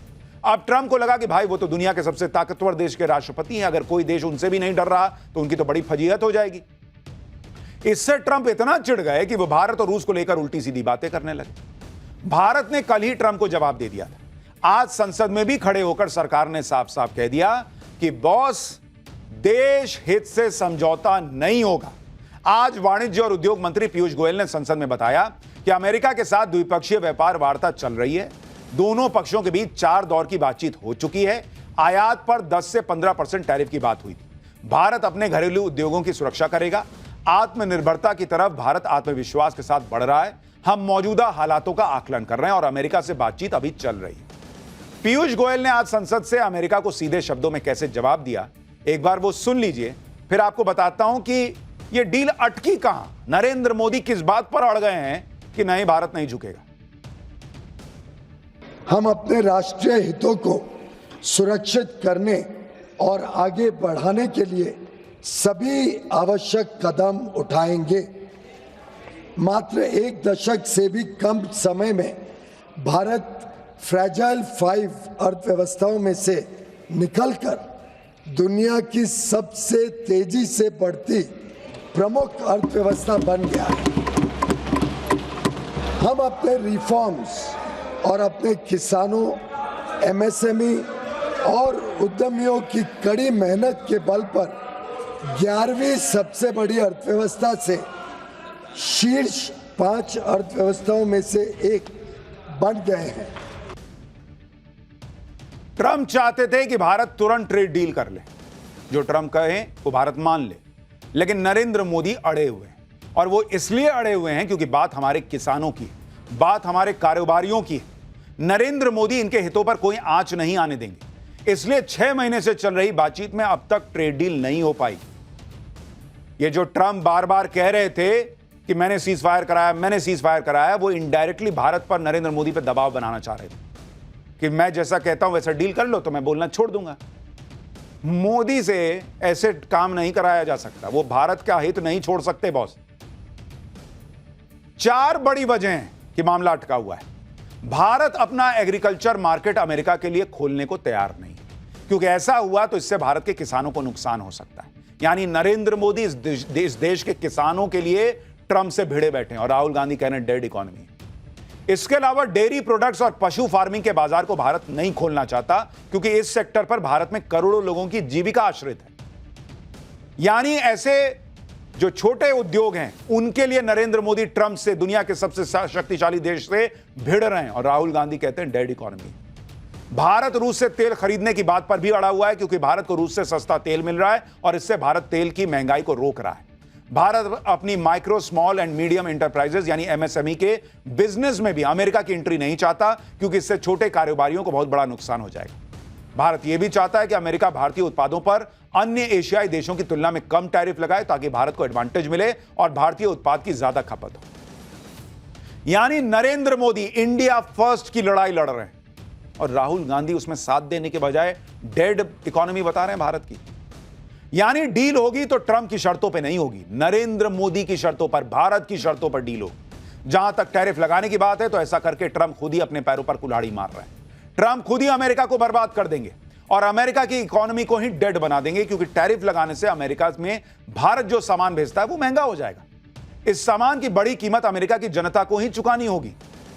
अब ट्रंप को लगा कि भाई वो तो दुनिया के सबसे ताकतवर देश के राष्ट्रपति हैं, अगर कोई देश उनसे भी नहीं डर रहा तो उनकी तो बड़ी फजीहत हो जाएगी। इससे ट्रंप इतना चिढ़ गए कि वो भारत और रूस को लेकर उल्टी सीधी बातें करने लगे। भारत ने कल ही ट्रंप को जवाब दे दिया था। आज संसद में भी खड़े होकर सरकार ने साफ साफ कह दिया कि बॉस, देश हित से समझौता नहीं होगा। आज वाणिज्य और उद्योग मंत्री पीयूष गोयल ने संसद में बताया कि अमेरिका के साथ द्विपक्षीय व्यापार वार्ता चल रही है। दोनों पक्षों के बीच 4 दौर की बातचीत हो चुकी है। आयात पर 10 से 15% टैरिफ की बात हुई थी। भारत अपने घरेलू उद्योगों की सुरक्षा करेगा। आत्मनिर्भरता की तरफ भारत आत्मविश्वास के साथ बढ़ रहा है। हम मौजूदा हालातों का आकलन कर रहे हैं और अमेरिका से बातचीत अभी चल रही है। पीयूष गोयल ने आज संसद से अमेरिका को सीधे शब्दों में कैसे जवाब दिया, एक बार वो सुन लीजिए, फिर आपको बताता हूं कि ये डील अटकी कहां, नरेंद्र मोदी किस बात पर अड़ गए हैं कि नहीं भारत नहीं झुकेगा। हम अपने राष्ट्रीय हितों को सुरक्षित करने और आगे बढ़ाने के लिए सभी आवश्यक कदम उठाएंगे। मात्र 1 दशक से भी कम समय में भारत फ्रैजाइल 5 अर्थव्यवस्थाओं में से निकलकर दुनिया की सबसे तेजी से बढ़ती प्रमुख अर्थव्यवस्था बन गया है। हम अपने रिफॉर्म्स और अपने किसानों, एमएसएमई और उद्यमियों की कड़ी मेहनत के बल पर 11वीं सबसे बड़ी अर्थव्यवस्था से शीर्ष 5 अर्थव्यवस्थाओं में से एक बन गए हैं। ट्रंप चाहते थे कि भारत तुरंत ट्रेड डील कर ले, जो ट्रंप कहे वो भारत मान ले, लेकिन नरेंद्र मोदी अड़े हुए हैं। और वो इसलिए अड़े हुए हैं क्योंकि बात हमारे किसानों की, बात हमारे कारोबारियों की है। नरेंद्र मोदी इनके हितों पर कोई आंच नहीं आने देंगे। इसलिए 6 महीने से चल रही बातचीत में अब तक ट्रेड डील नहीं हो पाई। ये जो ट्रंप बार बार कह रहे थे कि मैंने सीज फायर कराया, मैंने सीज फायर कराया, वो इनडायरेक्टली भारत पर नरेंद्र मोदी पर दबाव बनाना चाह रहे थे कि मैं जैसा कहता हूं वैसा डील कर लो तो मैं बोलना छोड़ दूंगा। मोदी से ऐसे काम नहीं कराया जा सकता, वो भारत का हित नहीं छोड़ सकते बॉस। 4 बड़ी वजह हैं कि मामला अटका हुआ है। भारत अपना एग्रीकल्चर मार्केट अमेरिका के लिए खोलने को तैयार नहीं। क्योंकि ऐसा हुआ तो इससे भारत के किसानों को नुकसान हो सकता है। यानी नरेंद्र मोदी इस देश के किसानों के लिए ट्रंप से भिड़े बैठे हैं और राहुल गांधी कह रहे हैं डेड इकोनॉमी। इसके अलावा डेयरी प्रोडक्ट्स और पशु फार्मिंग के बाजार को भारत नहीं खोलना चाहता, क्योंकि इस सेक्टर पर भारत में करोड़ों लोगों की जीविका आश्रित है। यानी ऐसे जो छोटे उद्योग हैं उनके लिए नरेंद्र मोदी ट्रंप से, दुनिया के सबसे शक्तिशाली देश से भिड़ रहे हैं और राहुल गांधी कहते हैं डेड इकोनॉमी। भारत रूस से तेल खरीदने की बात पर भी अड़ा हुआ है, क्योंकि भारत को रूस से सस्ता तेल मिल रहा है और इससे भारत तेल की महंगाई को रोक रहा है। भारत अपनी micro, small and medium enterprises यानी एमएसएमई के बिजनेस में भी अमेरिका की एंट्री नहीं चाहता, क्योंकि इससे छोटे कारोबारियों को बहुत बड़ा नुकसान हो जाएगा। भारत यह भी चाहता है कि अमेरिका भारतीय उत्पादों पर अन्य एशियाई देशों की तुलना में कम टैरिफ लगाए, ताकि भारत को एडवांटेज मिले और भारतीय उत्पाद की ज्यादा खपत हो। यानी नरेंद्र मोदी इंडिया फर्स्ट की लड़ाई लड़ रहे हैं और राहुल गांधी उसमें साथ देने के बजाय डेड इकोनॉमी बता रहे हैं भारत की। यानी डील होगी तो ट्रंप की शर्तों पे नहीं होगी, नरेंद्र मोदी की शर्तों पर, भारत की शर्तों पर डील होगी। जहां तक टैरिफ लगाने की बात है तो ऐसा करके ट्रंप खुद ही अपने पैरों पर कुल्हाड़ी मार रहे हैं। ट्रंप खुद ही अमेरिका को बर्बाद कर देंगे और अमेरिका की इकोनॉमी को ही डेड बना देंगे, क्योंकि टैरिफ लगाने से अमेरिका में भारत जो सामान भेजता है वो महंगा हो जाएगा। इस सामान की बड़ी कीमत अमेरिका की जनता को ही चुकानी होगी।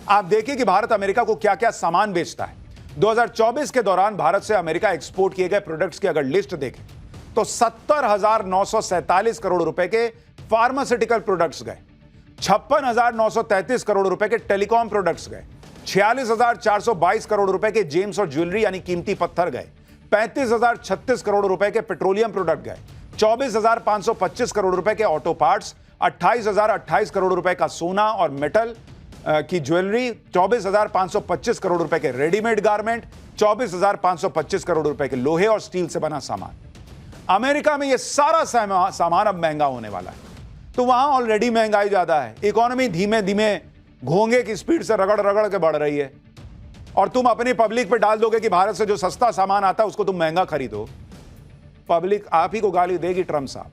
आप देखिए कि भारत अमेरिका को क्या क्या सामान बेचता है। 2024 के दौरान भारत से अमेरिका एक्सपोर्ट किए गए प्रोडक्ट्स की अगर लिस्ट देखें तो 70,947 करोड़ रुपए के फार्मास्यूटिकल प्रोडक्ट्स गए, 56,933 करोड़ रुपए के टेलीकॉम प्रोडक्ट्स गए, 46,422 करोड़ रुपए के जेम्स और ज्वेलरी यानी कीमती पत्थर गए, 35,036 करोड़ रुपए के पेट्रोलियम प्रोडक्ट गए, 24,525 करोड़ रुपए के ऑटो पार्ट्स, 28,028 करोड़ रुपए का सोना और मेटल की ज्वेलरी, 24,525 करोड़ रुपए के रेडीमेड गारमेंट, 24,525 करोड़ रुपए के लोहे और स्टील से बना सामान। अमेरिका में यह सारा सामान अब महंगा होने वाला है, तो वहां ऑलरेडी महंगाई ज्यादा है, इकोनॉमी धीमे धीमे घोंगे की स्पीड से रगड़ रगड़ के बढ़ रही है, और तुम अपनी पब्लिक पे डाल दोगे कि भारत से जो सस्ता सामान आता है उसको तुम महंगा खरीदो। पब्लिक आप ही को गाली देगी ट्रंप साहब।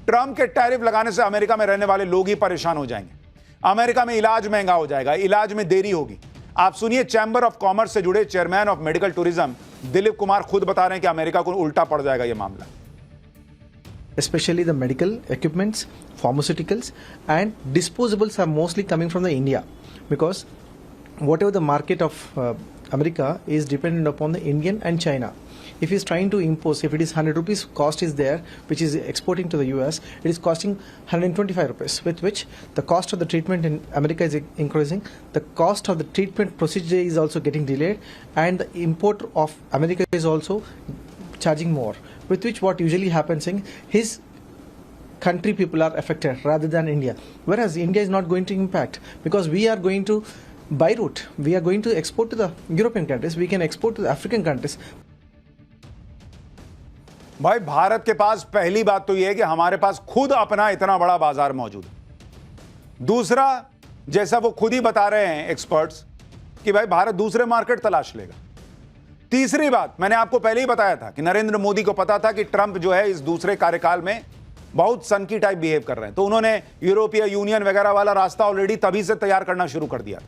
ट्रंप के टैरिफ लगाने से अमेरिका में रहने वाले लोग ही परेशान हो जाएंगे। अमेरिका में इलाज महंगा हो जाएगा, इलाज में देरी होगी। आप सुनिए, चैंबर ऑफ कॉमर्स से जुड़े chairman of medical tourism Dilip Kumar खुद बता रहे हैं कि अमेरिका को उल्टा पड़ जाएगा यह मामला। Especially the medical equipments, pharmaceuticals and disposables are mostly coming from the India, because whatever the market of America is dependent upon the Indian and China. If he is trying to impose, if it is 100 rupees cost is there, which is exporting to the US, it is costing 125 rupees, with which the cost of the treatment in America is increasing, the cost of the treatment procedure is also getting delayed, and the import of America is also charging more, with which what usually happens in his country people are affected rather than India, whereas India is not going to impact, because we are going to by route, we are going to export to the European countries, we can export to the African countries. भाई भारत के पास पहली बात तो यह है कि हमारे पास खुद अपना इतना बड़ा बाजार मौजूद है। दूसरा, जैसा वो खुद ही बता रहे हैं एक्सपर्ट्स कि भाई भारत दूसरे मार्केट तलाश लेगा। तीसरी बात, मैंने आपको पहले ही बताया था कि नरेंद्र मोदी को पता था कि ट्रंप जो है इस दूसरे कार्यकाल में बहुत सनकी टाइप बिहेव कर रहे हैं, तो उन्होंने यूरोपीय यूनियन वगैरह वाला रास्ता ऑलरेडी तभी से तैयार करना शुरू कर दिया,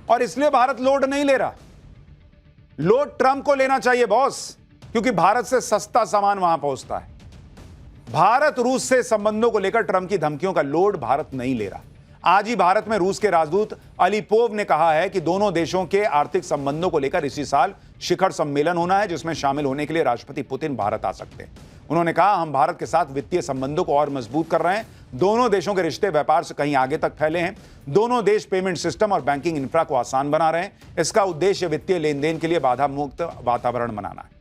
और इसलिए भारत लोड नहीं ले रहा। लोड ट्रंप को लेना चाहिए बॉस, क्योंकि भारत से सस्ता सामान वहां पहुंचता है। भारत रूस से संबंधों को लेकर ट्रंप की धमकियों का लोड भारत नहीं ले रहा। आज ही भारत में रूस के राजदूत अलीपोव ने कहा है कि दोनों देशों के आर्थिक संबंधों को लेकर इसी साल शिखर सम्मेलन होना है, जिसमें शामिल होने के लिए राष्ट्रपति पुतिन भारत आ सकते हैं। उन्होंने कहा, हम भारत के साथ वित्तीय संबंधों को और मजबूत कर रहे हैं। दोनों देशों के रिश्ते व्यापार से कहीं आगे तक फैले हैं। दोनों देश पेमेंट सिस्टम और बैंकिंग इंफ्रा को आसान बना रहे हैं। इसका उद्देश्य वित्तीय लेन देन के लिए बाधा मुक्त वातावरण बनाना है।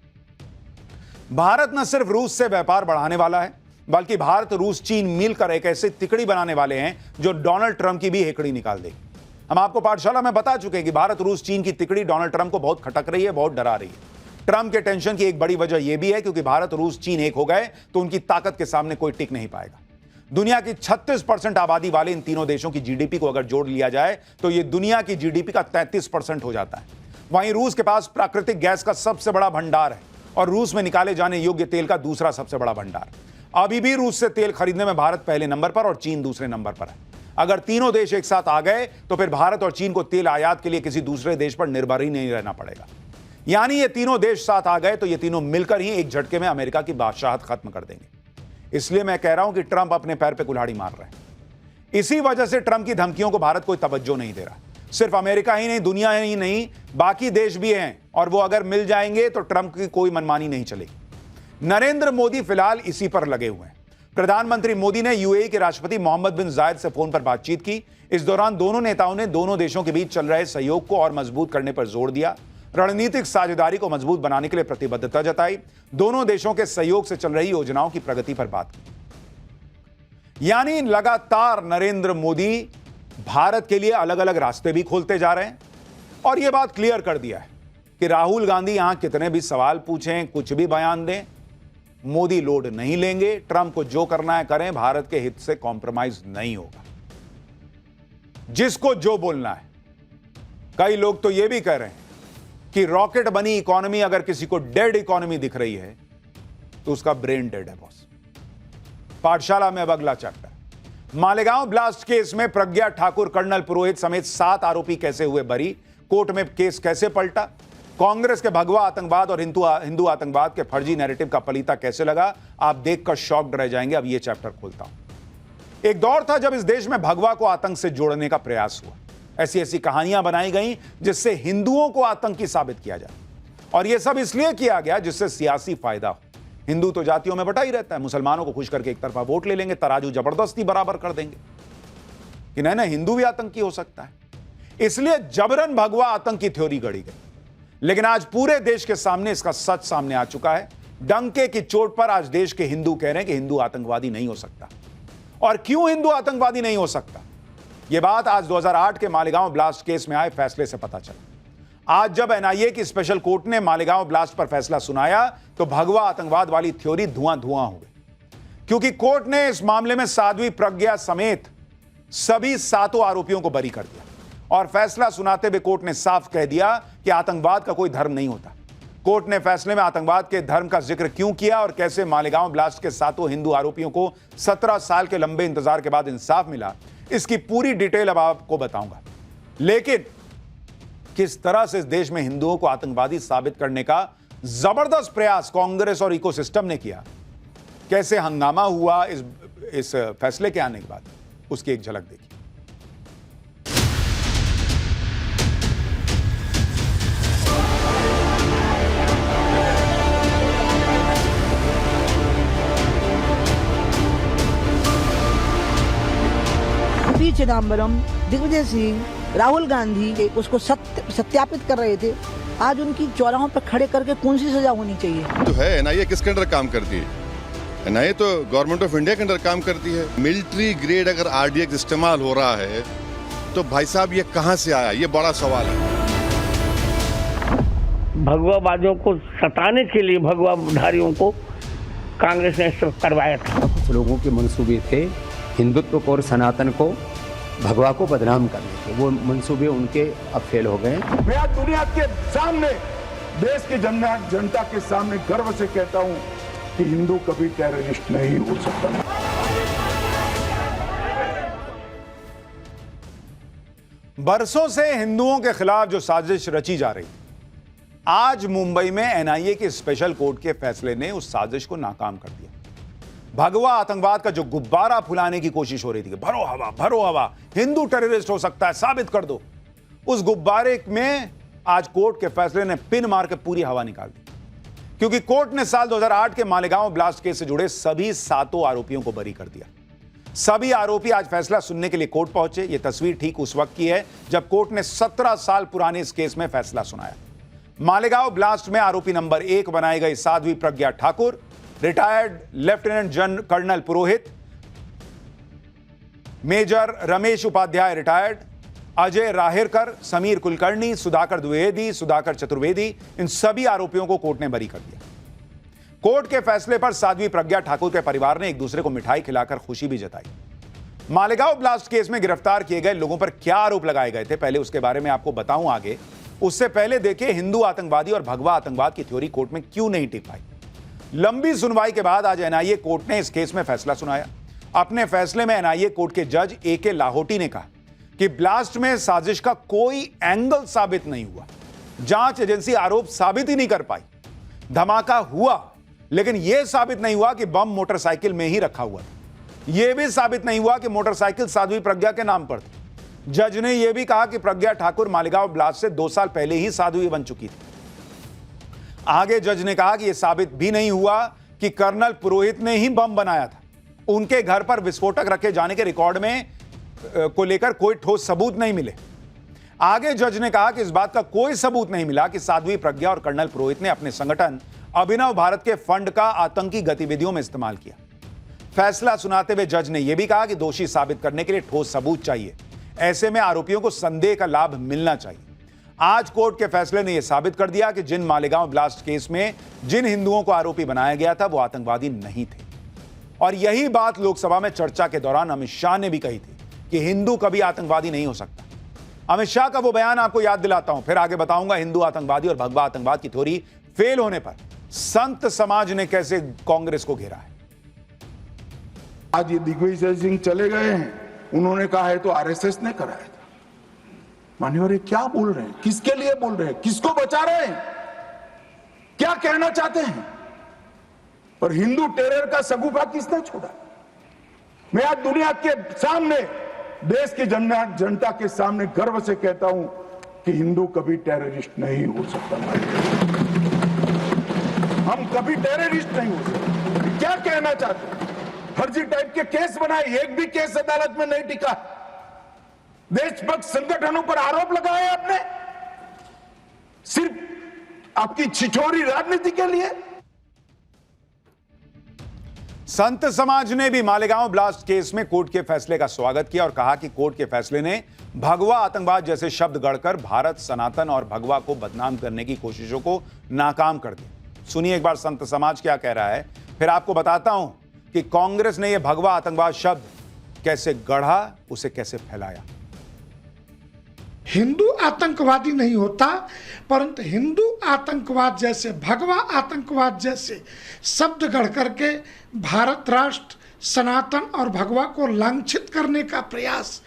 भारत न सिर्फ रूस से व्यापार बढ़ाने वाला है, बल्कि भारत रूस चीन मिलकर एक ऐसी तिकड़ी बनाने वाले हैं जो डोनाल्ड ट्रंप की भी हेकड़ी निकाल देगी। हम आपको पाठशाला में बता चुके हैं कि भारत रूस चीन की तिकड़ी डोनाल्ड ट्रंप को बहुत खटक रही है, बहुत डरा रही है। ट्रंप के टेंशन की एक बड़ी वजह यह भी है क्योंकि भारत रूस चीन एक हो गए तो उनकी ताकत के सामने कोई टिक नहीं पाएगा। दुनिया की 36% आबादी वाले इन तीनों देशों की जीडीपी को अगर जोड़ लिया जाए तो यह दुनिया की जीडीपी का 33% हो जाता है। वहीं रूस के पास प्राकृतिक गैस का सबसे बड़ा भंडार है और रूस में निकाले जाने योग्य तेल का दूसरा सबसे बड़ा भंडार। अभी भी रूस से तेल खरीदने में भारत पहले नंबर पर और चीन दूसरे नंबर पर है। अगर तीनों देश एक साथ आ गए तो फिर भारत और चीन को तेल आयात के लिए किसी दूसरे देश पर निर्भर ही नहीं रहना पड़ेगा। यानी ये तीनों देश साथ आ गए तो ये तीनों मिलकर ही एक झटके में अमेरिका की बादशाहत खत्म कर देंगे। इसलिए मैं कह रहा हूं कि ट्रंप अपने पैर पे कुल्हाड़ी मार रहे हैं। इसी वजह से ट्रंप की धमकियों को भारत कोई तवज्जो नहीं दे रहा। सिर्फ अमेरिका ही नहीं, दुनिया ही नहीं, बाकी देश भी हैं, और वो अगर मिल जाएंगे तो ट्रंप की कोई मनमानी नहीं चलेगी। नरेंद्र मोदी फिलहाल इसी पर लगे हुए हैं। प्रधानमंत्री मोदी ने यूएई के राष्ट्रपति मोहम्मद बिन जायद से फोन पर बातचीत की। इस दौरान दोनों नेताओं ने दोनों देशों के बीच चल रहे सहयोग को और मजबूत करने पर जोर दिया। रणनीतिक साझेदारी को मजबूत बनाने के लिए प्रतिबद्धता जताई। दोनों देशों के सहयोग से चल रही योजनाओं की प्रगति पर बात की। यानी लगातार नरेंद्र मोदी भारत के लिए अलग अलग रास्ते भी खोलते जा रहे हैं और यह बात क्लियर कर दिया है कि राहुल गांधी यहां कितने भी सवाल पूछें, कुछ भी बयान दें, मोदी लोड नहीं लेंगे। ट्रंप को जो करना है करें, भारत के हित से कॉम्प्रोमाइज नहीं होगा। जिसको जो बोलना है। कई लोग तो यह भी कह रहे हैं कि रॉकेट बनी इकोनॉमी अगर किसी को डेड इकोनॉमी दिख रही है तो उसका ब्रेन डेड है बॉस। पाठशाला में अब अगला चैप्टर। मालेगांव ब्लास्ट केस में प्रज्ञा ठाकुर, कर्नल पुरोहित समेत 7 आरोपी कैसे हुए बरी? कोर्ट में केस कैसे पलटा? कांग्रेस के भगवा आतंकवाद और हिंदू आतंकवाद के फर्जी नैरेटिव का पलीता कैसे लगा? आप देखकर शॉक्ड रह जाएंगे। अब यह चैप्टर खोलता हूं। एक दौर था जब इस देश में भगवा को आतंक से जोड़ने का प्रयास हुआ। ऐसी ऐसी कहानियां बनाई गई जिससे हिंदुओं को आतंकी साबित किया जाए, और यह सब इसलिए किया गया जिससे सियासी फायदा हो। हिंदू तो जातियों में बटा ही रहता है, मुसलमानों को खुश करके एक तरफा वोट ले लेंगे, तराजू जबरदस्ती बराबर कर देंगे कि नहीं ना हिंदू भी आतंकी हो सकता है। इसलिए जबरन भगवा आतंक की थ्योरी गढ़ी गई। लेकिन आज पूरे देश के सामने इसका सच सामने आ चुका है। डंके की चोट पर आज देश के हिंदू कह रहे हैं कि हिंदू आतंकवादी नहीं हो सकता। और क्यों हिंदू आतंकवादी नहीं हो सकता, यह बात आज 2008 के मालेगांव ब्लास्ट केस में आए फैसले से पता चला। आज जब एनआईए की स्पेशल कोर्ट ने मालेगांव ब्लास्ट पर फैसला सुनाया तो भगवा आतंकवाद वाली थ्योरी धुआं धुआं हो गई, क्योंकि कोर्ट ने इस मामले में साध्वी प्रज्ञा समेत सभी 7 आरोपियों को बरी कर दिया। और फैसला सुनाते हुए कोर्ट ने साफ कह दिया कि आतंकवाद का कोई धर्म नहीं होता। कोर्ट ने फैसले में आतंकवाद के धर्म का जिक्र क्यों किया और कैसे मालेगांव ब्लास्ट के 7 हिंदू आरोपियों को 17 साल के लंबे इंतजार के बाद इंसाफ मिला, इसकी पूरी डिटेल अब आपको बताऊंगा। लेकिन किस तरह से इस देश में हिंदुओं को आतंकवादी साबित करने का जबरदस्त प्रयास कांग्रेस और इकोसिस्टम ने किया, कैसे हंगामा हुआ इस फैसले के आने के बाद, उसकी एक झलक देखिए। चिदम्बरम, दिग्विजय सिंह, राहुल गांधी उसको सत्यापित कर रहे थे। आज उनकी चौराहों पर खड़े करके कौन सी सजा होनी चाहिए? तो है एनआईए किसके अंडर काम करती है? एनआईए तो गवर्नमेंट ऑफ इंडिया के अंडर काम करती है। मिलिट्री ग्रेड अगर आरडीएक्स इस्तेमाल हो रहा है तो भाई साहब ये कहां से आया? ये बड़ा सवाल है। भगवावादियों को सताने के लिए भगवाधारियों को कांग्रेस ने करवाया था। कुछ लोगों के मंसूबे थे हिंदुत्व को और सनातन को, भगवा को बदनाम करने के। वो मंसूबे उनके अब फेल हो गए। मैं आज दुनिया के सामने, देश की जनता के सामने गर्व से कहता हूं कि हिंदू कभी टेररिस्ट नहीं हो सकता। बरसों से हिंदुओं के खिलाफ जो साजिश रची जा रही, आज मुंबई में एनआईए के स्पेशल कोर्ट के फैसले ने उस साजिश को नाकाम कर दिया। भगवा आतंकवाद का जो गुब्बारा फुलाने की कोशिश हो रही थी कि भरो हवा, हिंदू टेररिस्ट हो सकता है, साबित कर दो, उस गुब्बारे में आज कोर्ट के फैसले ने पिन मार के पूरी हवा निकाल दी। क्योंकि कोर्ट ने साल 2008 के मालेगांव ब्लास्ट केस से जुड़े सभी 7 आरोपियों को बरी कर दिया। सभी आरोपी आज फैसला सुनने के लिए कोर्ट पहुंचे। यह तस्वीर ठीक उस वक्त की है जब कोर्ट ने 17 साल पुराने इस केस में फैसला सुनाया। मालेगांव ब्लास्ट में आरोपी नंबर 1 बनाई गई Sadhvi Pragya Thakur, retired lieutenant colonel पुरोहित, मेजर रमेश उपाध्याय रिटायर्ड, अजय राहेरकर, समीर कुलकर्णी, सुधाकर द्विवेदी, सुधाकर चतुर्वेदी, इन सभी आरोपियों को कोर्ट ने बरी कर दिया। कोर्ट के फैसले पर साध्वी प्रज्ञा ठाकुर के परिवार ने एक दूसरे को मिठाई खिलाकर खुशी भी जताई। मालेगांव ब्लास्ट केस में गिरफ्तार किए गए लोगों पर क्या आरोप लगाए गए थे, पहले उसके बारे में आपको बताऊं आगे। उससे पहले देखिए हिंदू आतंकवादी और भगवा आतंकवाद की थ्योरी कोर्ट में क्यों नहीं टिक पाई। लंबी सुनवाई के बाद आज एनआईए कोर्ट ने इस केस में फैसला सुनाया। अपने फैसले में एनआईए कोर्ट के जज ए.के. लाहोटी ने कहा कि ब्लास्ट में साजिश का कोई एंगल साबित नहीं हुआ। जांच एजेंसी आरोप साबित ही नहीं कर पाई। धमाका हुआ, लेकिन यह साबित नहीं हुआ कि बम मोटरसाइकिल में ही रखा हुआ था। यह भी साबित नहीं हुआ कि मोटरसाइकिल साध्वी प्रज्ञा के नाम पर थी। जज ने यह भी कहा कि प्रज्ञा ठाकुर मालेगांव ब्लास्ट से 2 साल पहले ही साध्वी बन चुकी थी। आगे जज ने कहा कि यह साबित भी नहीं हुआ कि कर्नल पुरोहित ने ही बम बनाया था। उनके घर पर विस्फोटक रखे जाने के रिकॉर्ड में को लेकर कोई ठोस सबूत नहीं मिले। आगे जज ने कहा कि इस बात का कोई सबूत नहीं मिला कि साध्वी प्रज्ञा और कर्नल पुरोहित ने अपने संगठन अभिनव भारत के फंड का आतंकी गतिविधियों में इस्तेमाल किया। फैसला सुनाते हुए जज ने यह भी कहा कि दोषी साबित करने के लिए ठोस सबूत चाहिए। ऐसे में आरोपियों को संदेह का लाभ मिलना चाहिए। आज कोर्ट के फैसले ने यह साबित कर दिया कि जिन मालेगांव ब्लास्ट केस में जिन हिंदुओं को आरोपी बनाया गया था वो आतंकवादी नहीं थे। और यही बात लोकसभा में चर्चा के दौरान अमित शाह ने भी कही थी कि हिंदू कभी आतंकवादी नहीं हो सकता। अमित शाह का वो बयान आपको याद दिलाता हूं, फिर आगे बताऊंगा हिंदू आतंकवादी और भगवा आतंकवाद की थ्योरी फेल होने पर संत समाज ने कैसे कांग्रेस को घेरा है। आज ये दिग्विजय सिंह चले गए हैं, उन्होंने कहा है तो आरएसएस ने कराया था। मान्यवर क्या बोल रहे हैं, किसके लिए बोल रहे हैं, किसको बचा रहे हैं, क्या कहना चाहते हैं? और हिंदू टेरर का सगुफा किसने छोड़ा? मैं आज दुनिया के सामने, देश की जनता के सामने गर्व से कहता हूं कि हिंदू कभी टेररिस्ट नहीं हो सकता। हम कभी टेररिस्ट नहीं हो सकते। क्या कहना चाहते हैं? फर्जी टाइप के केस बनाए, एक भी केस अदालत में नहीं टिका। देशभक्त संगठनों पर आरोप लगाए आपने, सिर्फ आपकी छिछोरी राजनीति के लिए। संत समाज ने भी मालेगांव ब्लास्ट केस में कोर्ट के फैसले का स्वागत किया और कहा कि कोर्ट के फैसले ने भगवा आतंकवाद जैसे शब्द गढ़कर भारत, सनातन और भगवा को बदनाम करने की कोशिशों को नाकाम कर दिया। सुनिए एक बार संत समाज क्या कह रहा है, फिर आपको बताता हूं कि कांग्रेस ने यह भगवा आतंकवाद शब्द कैसे गढ़ा, उसे कैसे फैलाया। हिंदू आतंकवादी नहीं होता, परंतु हिंदू आतंकवाद जैसे, भगवा आतंकवाद जैसे शब्द गढ़ करके भारत राष्ट्र, सनातन और भगवा को लांछित करने का प्रयास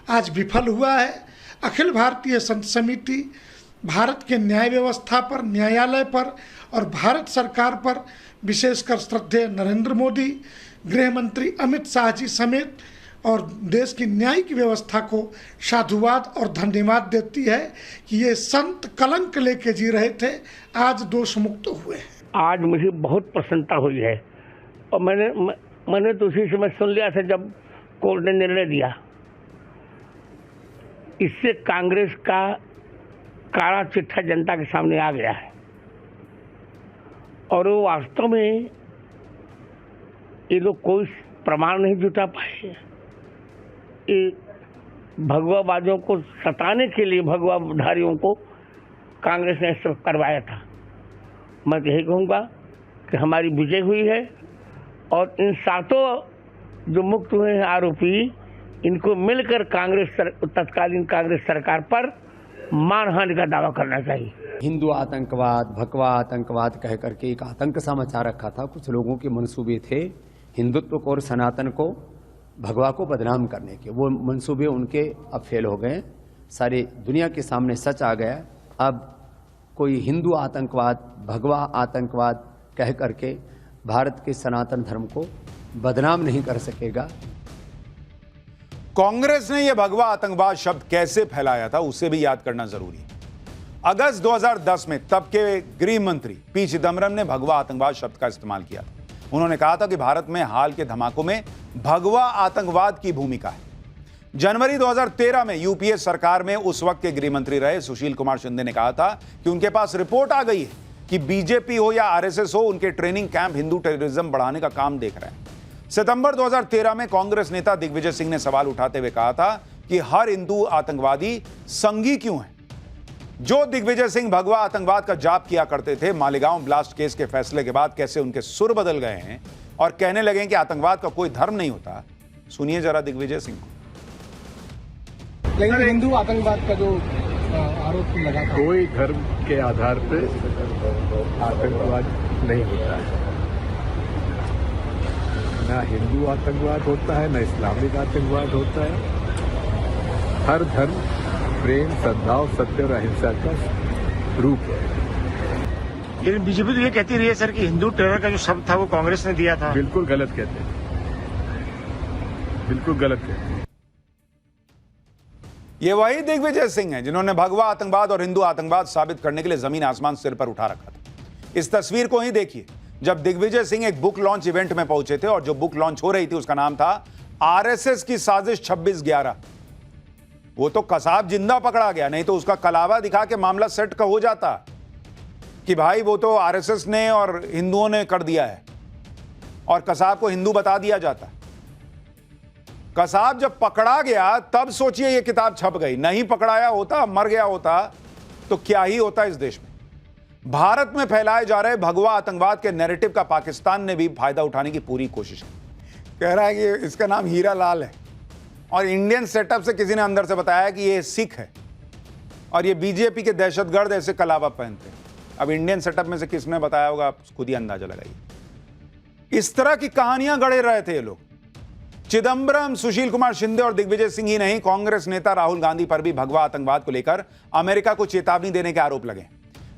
आज विफल हुआ है। अखिल भारतीय संत समिति भारत के न्याय व्यवस्था पर, न्यायालय पर और भारत सरकार पर, विशेषकर श्रद्धेय नरेंद्र मोदी, गृह मंत्री अमित शाह जी समेत और देश की न्यायिक व्यवस्था को साधुवाद और धन्यवाद देती है कि ये संत कलंक लेके जी रहे थे, आज दोष मुक्त हुए हैं। आज मुझे बहुत प्रसन्नता हुई है और मैंने तो उसी समय सुन लिया था जब कोर्ट ने निर्णय दिया। इससे कांग्रेस का काला चिट्ठा जनता के सामने आ गया है और वो वास्तव में ये लोग कोई प्रमाण नहीं जुटा पाए। भगवावादियों को सताने के लिए भगवाधारियों को कांग्रेस ने करवाया था। मैं यही कहूँगा कि हमारी विजय हुई है और इन 7 जो मुक्त हुए हैं आरोपी, इनको मिलकर तत्कालीन कांग्रेस सरकार पर मानहानि का दावा करना चाहिए। हिंदू आतंकवाद, भगवा आतंकवाद कह करके एक आतंक सा मचा रखा था। कुछ लोगों के मंसूबे थे हिंदुत्व को और सनातन को, भगवा को बदनाम करने के। वो मंसूबे उनके अब फेल हो गए। सारी दुनिया के सामने सच आ गया। अब कोई हिंदू आतंकवाद, भगवा आतंकवाद कह करके भारत के सनातन धर्म को बदनाम नहीं कर सकेगा। कांग्रेस ने यह भगवा आतंकवाद शब्द कैसे फैलाया था उसे भी याद करना जरूरी है। अगस्त 2010 में तब के गृह मंत्री पी चिदम्बरम ने भगवा आतंकवाद शब्द का इस्तेमाल किया। उन्होंने कहा था कि भारत में हाल के धमाकों में भगवा आतंकवाद की भूमिका है। जनवरी 2013 में यूपीए सरकार में उस वक्त के गृह मंत्री रहे सुशील कुमार शिंदे ने कहा था कि उनके पास रिपोर्ट आ गई है कि बीजेपी हो या आरएसएस हो, उनके ट्रेनिंग कैंप हिंदू टेररिज्म बढ़ाने का काम देख रहे हैं। सितंबर 2013 में कांग्रेस नेता दिग्विजय सिंह ने सवाल उठाते हुए कहा था कि हर हिंदू आतंकवादी संघी क्यों है। जो दिग्विजय सिंह भगवा आतंकवाद का जाप किया करते थे, मालेगांव ब्लास्ट केस के फैसले के बाद कैसे उनके सुर बदल गए हैं और कहने लगे कि आतंकवाद का कोई धर्म नहीं होता। सुनिए जरा दिग्विजय सिंह को। लेकिन हिंदू आतंकवाद का जो आरोप लगा, कोई धर्म के आधार पर आतंकवाद नहीं होता है। ना हिंदू आतंकवाद होता है, ना इस्लामिक आतंकवाद होता है। हर धर्म प्रेम, सद्भाव, सत्य और अहिंसा का रूप है। लेकिन बीजेपी तो ये कहती रही है सर कि हिंदू टेरर का जो शब्द था वो कांग्रेस ने दिया था। बिल्कुल गलत कहते हैं, बिल्कुल गलत कहते हैं। ये वही दिग्विजय सिंह हैं जिन्होंने भगवा आतंकवाद और हिंदू आतंकवाद साबित करने के लिए जमीन आसमान सिर पर उठा रखा था। इस तस्वीर को ही देखिए, जब दिग्विजय सिंह एक बुक लॉन्च इवेंट में पहुंचे थे और जो बुक लॉन्च हो रही थी उसका नाम था आरएसएस की साजिश 26/11। वो तो कसाब जिंदा पकड़ा गया, नहीं तो उसका कलावा दिखा के मामला सेट का हो जाता कि भाई वो तो आरएसएस ने और हिंदुओं ने कर दिया है और कसाब को हिंदू बता दिया जाता। कसाब जब पकड़ा गया तब सोचिए ये किताब छप गई, नहीं पकड़ाया होता, मर गया होता तो क्या ही होता इस देश में। भारत में फैलाए जा रहे भगवा आतंकवाद के नैरेटिव का पाकिस्तान ने भी फायदा उठाने की पूरी कोशिश की। कह रहा है कि इसका नाम हीरा लाल है और इंडियन सेटअप से किसी ने अंदर से बताया कि ये सिख है और ये बीजेपी के दहशतगर्द ऐसे कलावा पहनते हैं। अब इंडियन सेटअप में से किसने बताया होगा, आप खुद ही अंदाजा लगाइए। इस तरह की कहानियां गढ़े रहे थे ये लोग। चिदंबरम, सुशील कुमार शिंदे और दिग्विजय सिंह ही नहीं, कांग्रेस नेता राहुल गांधी पर भी भगवा आतंकवाद को लेकर अमेरिका को चेतावनी देने के आरोप लगे।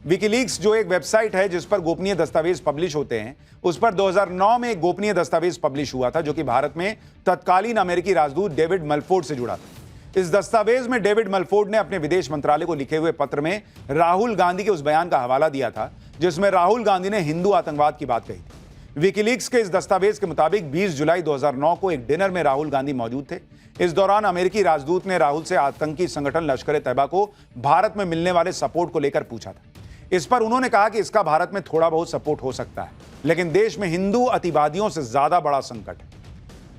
विकीलीक्स जो एक वेबसाइट है जिस पर गोपनीय दस्तावेज पब्लिश होते हैं, उस पर 2009 में एक गोपनीय दस्तावेज पब्लिश हुआ था जो कि भारत में तत्कालीन अमेरिकी राजदूत डेविड मलफोर्ड से जुड़ा था। इस दस्तावेज में डेविड मलफोर्ड ने अपने विदेश मंत्रालय को लिखे हुए पत्र में राहुल गांधी के उस बयान का हवाला दिया था जिसमें राहुल गांधी ने हिंदू आतंकवाद की बात कही थी। विकीलीक्स के इस दस्तावेज के मुताबिक 20 जुलाई 2009 को एक डिनर में राहुल गांधी मौजूद थे। इस दौरान अमेरिकी राजदूत ने राहुल से आतंकी संगठन लश्कर ए तैयबा को भारत में मिलने वाले सपोर्ट को लेकर पूछा था। इस पर उन्होंने कहा कि इसका भारत में थोड़ा बहुत सपोर्ट हो सकता है, लेकिन देश में हिंदू अतिवादियों से ज्यादा बड़ा संकट है।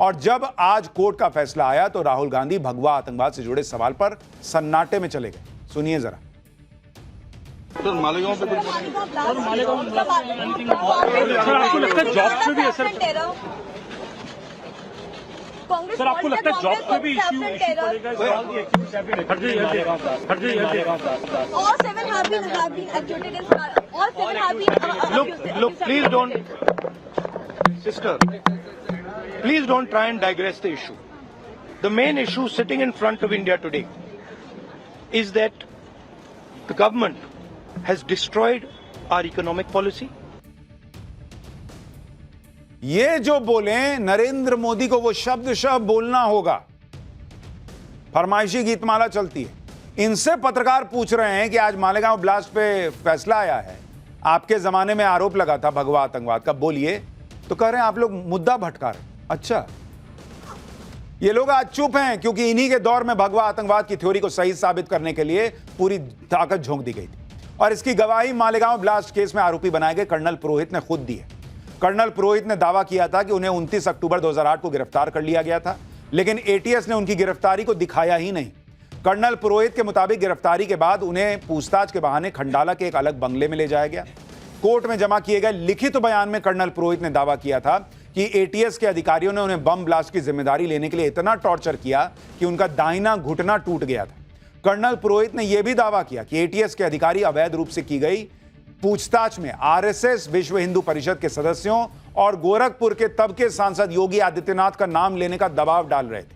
और जब आज कोर्ट का फैसला आया तो राहुल गांधी भगवा आतंकवाद से जुड़े सवाल पर सन्नाटे में चले गए। सुनिए जरा। सर आपको लगता है जॉब पे भी असर, सर आपको लगता है जॉब पे भी इश्यू पड़ेगा? Look, please don't, sister, please don't try and digress the issue. The main issue sitting in front of India today is that the government has destroyed our economic policy. ये जो बोले नरेंद्र मोदी को वो शब्द बोलना होगा। फरमाइशी गीतमाला चलती है। इनसे पत्रकार पूछ रहे हैं कि आज मालेगांव ब्लास्ट पे फैसला आया है, आपके जमाने में आरोप लगा था भगवा आतंकवाद का, बोलिए। तो कह रहे हैं आप लोग मुद्दा भटका रहे। अच्छा, ये लोग आज चुप हैं क्योंकि इन्हीं के दौर में भगवा आतंकवाद की थ्योरी को सही साबित करने के लिए पूरी ताकत झोंक दी गई थी और इसकी गवाही मालेगांव ब्लास्ट केस में आरोपी बनाए गए कर्नल पुरोहित ने खुद दी है। कर्नल पुरोहित ने दावा किया था कि उन्हें 29 अक्टूबर 2008 को गिरफ्तार कर लिया गया था, लेकिन एटीएस ने उनकी गिरफ्तारी को दिखाया ही नहीं। कर्नल पुरोहित के मुताबिक गिरफ्तारी के बाद उन्हें पूछताछ के बहाने खंडाला के एक अलग बंगले में ले जाया गया। कोर्ट में जमा किए गए लिखित बयान में कर्नल पुरोहित ने दावा किया था कि एटीएस के अधिकारियों ने उन्हें बम ब्लास्ट की जिम्मेदारी लेने के लिए इतना टॉर्चर किया कि उनका दाहिना घुटना टूट गया था। कर्नल पुरोहित ने यह भी दावा किया कि एटीएस के अधिकारी अवैध रूप से की गई पूछताछ में आरएसएस, विश्व हिंदू परिषद के सदस्यों और गोरखपुर के तब के सांसद योगी आदित्यनाथ का नाम लेने का दबाव डाल रहे थे।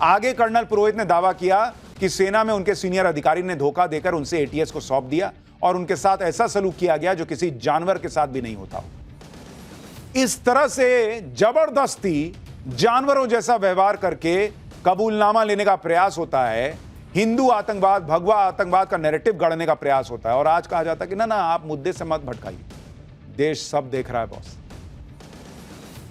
आगे कर्नल पुरोहित ने दावा किया कि सेना में उनके सीनियर अधिकारी ने धोखा देकर उनसे एटीएस को सौंप दिया और उनके साथ ऐसा सलूक किया गया जो किसी जानवर के साथ भी नहीं होता हो। इस तरह से जबरदस्ती जानवरों जैसा व्यवहार करके कबूलनामा लेने का प्रयास होता है, हिंदू आतंकवाद, भगवा आतंकवाद का नैरेटिव गढ़ने का प्रयास होता है। और आज कहा जाता है कि ना आप मुद्दे से मत भटकाइए, देश सब देख रहा है बॉस।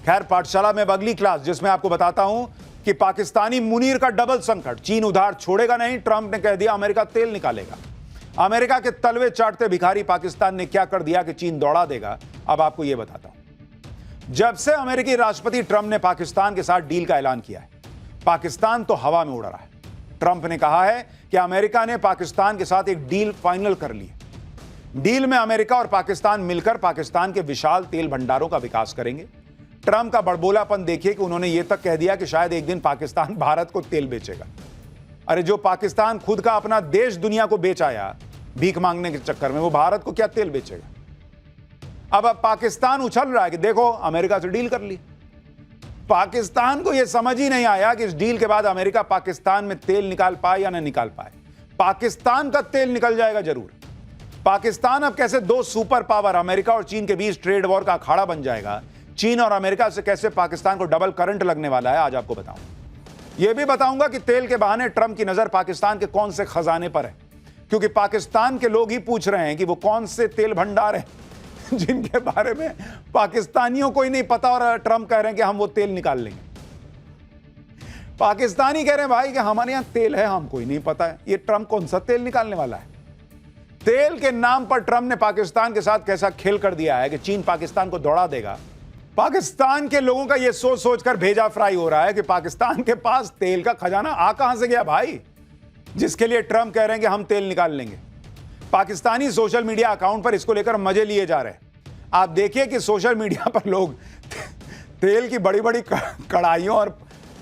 खैर, पाठशाला में अगली क्लास जिसमें आपको बताता हूं कि पाकिस्तानी मुनीर का डबल संकट, चीन उधार छोड़ेगा नहीं, ट्रंप ने कह दिया अमेरिका तेल निकालेगा। अमेरिका के तलवे चाटते भिखारी पाकिस्तान ने क्या कर दिया कि चीन दौड़ा देगा, अब आपको यह बताता हूं। जब से अमेरिकी राष्ट्रपति ट्रंप ने पाकिस्तान के साथ डील का ऐलान किया है, पाकिस्तान तो हवा में उड़ रहा है। ट्रंप ने कहा है कि अमेरिका ने पाकिस्तान के साथ एक डील फाइनल कर ली है। डील में अमेरिका और पाकिस्तान मिलकर पाकिस्तान के विशाल तेल भंडारों का विकास करेंगे। ट्रंप का बड़बोलापन देखिए कि उन्होंने यह तक कह दिया कि शायद एक दिन पाकिस्तान भारत को तेल बेचेगा। अरे जो पाकिस्तान खुद का अपना देश दुनिया को बेच आया भीख मांगने के चक्कर में, वो भारत को क्या तेल बेचेगा। अब पाकिस्तान उछल रहा है कि देखो अमेरिका से डील कर ली। पाकिस्तान को यह समझ ही नहीं आया कि इस डील के बाद अमेरिका पाकिस्तान में तेल निकाल पाए या न निकाल पाए। पाकिस्तान का तेल निकल जाएगा जरूर। पाकिस्तान अब कैसे दो सुपर पावर अमेरिका और चीन के बीच ट्रेड वॉर का अखाड़ा बन जाएगा, चीन और अमेरिका से कैसे पाकिस्तान को डबल करंट लगने वाला है, आज आपको बताऊंगा। यह भी बताऊंगा कि तेल के बहाने ट्रंप की नजर पाकिस्तान के कौन से खजाने पर है, क्योंकि पाकिस्तान के लोग ही पूछ रहे हैं कि वो कौन से तेल भंडार हैं जिनके बारे में पाकिस्तानियों को ही नहीं पता और ट्रंप कह रहे हैं कि हम वो तेल निकाल लेंगे। पाकिस्तानी कह रहे हैं भाई कि हमारे यहां तेल है, हमको ही नहीं पता है। ये ट्रंप कौन सा तेल निकालने वाला है? तेल के नाम पर ट्रंप ने पाकिस्तान के साथ कैसा खेल कर दिया है कि चीन पाकिस्तान को दौड़ा देगा। पाकिस्तान के लोगों का यह सोच सोचकर भेजा फ्राई हो रहा है कि पाकिस्तान के पास तेल का खजाना आ कहां से गया भाई, जिसके लिए ट्रंप कह रहे हैं कि हम तेल निकाल लेंगे। पाकिस्तानी सोशल मीडिया अकाउंट पर इसको लेकर मजे लिए जा रहे हैं। आप देखिए कि सोशल मीडिया पर लोग तेल की बड़ी बड़ी कढ़ाइयों और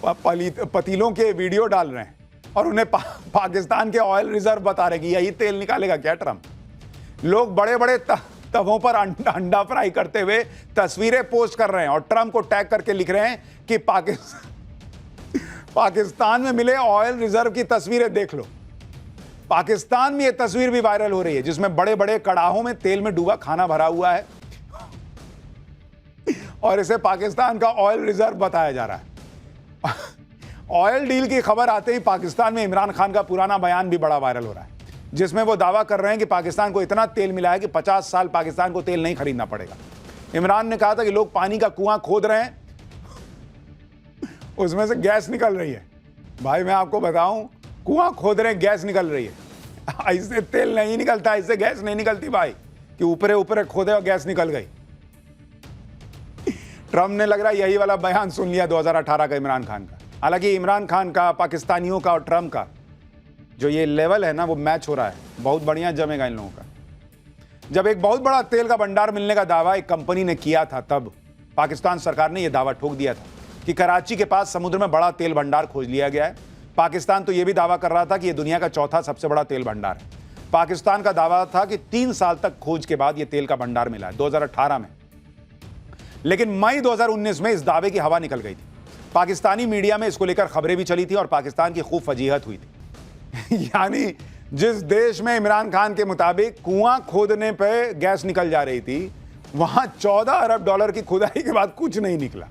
पतीलों के वीडियो डाल रहे हैं और उन्हें पाकिस्तान के ऑयल रिजर्व बता रहे हैं कि यही तेल निकालेगा क्या ट्रंप। लोग बड़े बड़े तवों पर अंडा फ्राई करते हुए तस्वीरें पोस्ट कर रहे हैं और ट्रंप को टैग करके लिख रहे हैं कि पाकिस्तान में मिले ऑयल रिजर्व की तस्वीरें देख लो। पाकिस्तान में यह तस्वीर भी वायरल हो रही है जिसमें बड़े बड़े कड़ाहों में तेल में डूबा खाना भरा हुआ है और इसे पाकिस्तान का ऑयल रिजर्व बताया जा रहा है। ऑयल डील की खबर आते ही पाकिस्तान में इमरान खान का पुराना बयान भी बड़ा वायरल हो रहा है, जिसमें वो दावा कर रहे हैं कि पाकिस्तान को इतना तेल मिला है कि 50 साल पाकिस्तान को तेल नहीं खरीदना पड़ेगा। इमरान ने कहा था कि लोग पानी का कुआं खोद रहे हैं, उसमें से गैस निकल रही है। भाई मैं आपको बताऊं, कुआं खोद रहे हैं, गैस निकल रही है। इससे तेल नहीं निकलता, इससे गैस नहीं निकलती भाई, कि ऊपरे ऊपरे खोदे और गैस निकल गई। ट्रंप ने लग रहा है यही वाला बयान सुन लिया 2018 का इमरान खान का। हालांकि इमरान खान का, पाकिस्तानियों का और ट्रंप का जो ये लेवल है ना, वो मैच हो रहा है। बहुत बढ़िया जमेगा इन लोगों का। जब एक बहुत बड़ा तेल का भंडार मिलने का दावा एक कंपनी ने किया था, तब पाकिस्तान सरकार ने यह दावा ठोक दिया था कि कराची के पास समुद्र में बड़ा तेल भंडार खोज लिया गया है। पाकिस्तान तो यह भी दावा कर रहा था कि यह दुनिया का चौथा सबसे बड़ा तेल भंडार है। पाकिस्तान का दावा था कि 3 साल तक खोज के बाद यह तेल का भंडार मिला है 2018 में, लेकिन मई 2019 में इस दावे की हवा निकल गई थी। पाकिस्तानी मीडिया में इसको लेकर खबरें भी चली थी और पाकिस्तान की खूब फजीहत हुई थी। यानी जिस देश में इमरान खान के मुताबिक कुआं खोदने पे गैस निकल जा रही थी, वहां 14 अरब डॉलर की खुदाई के बाद कुछ नहीं निकला।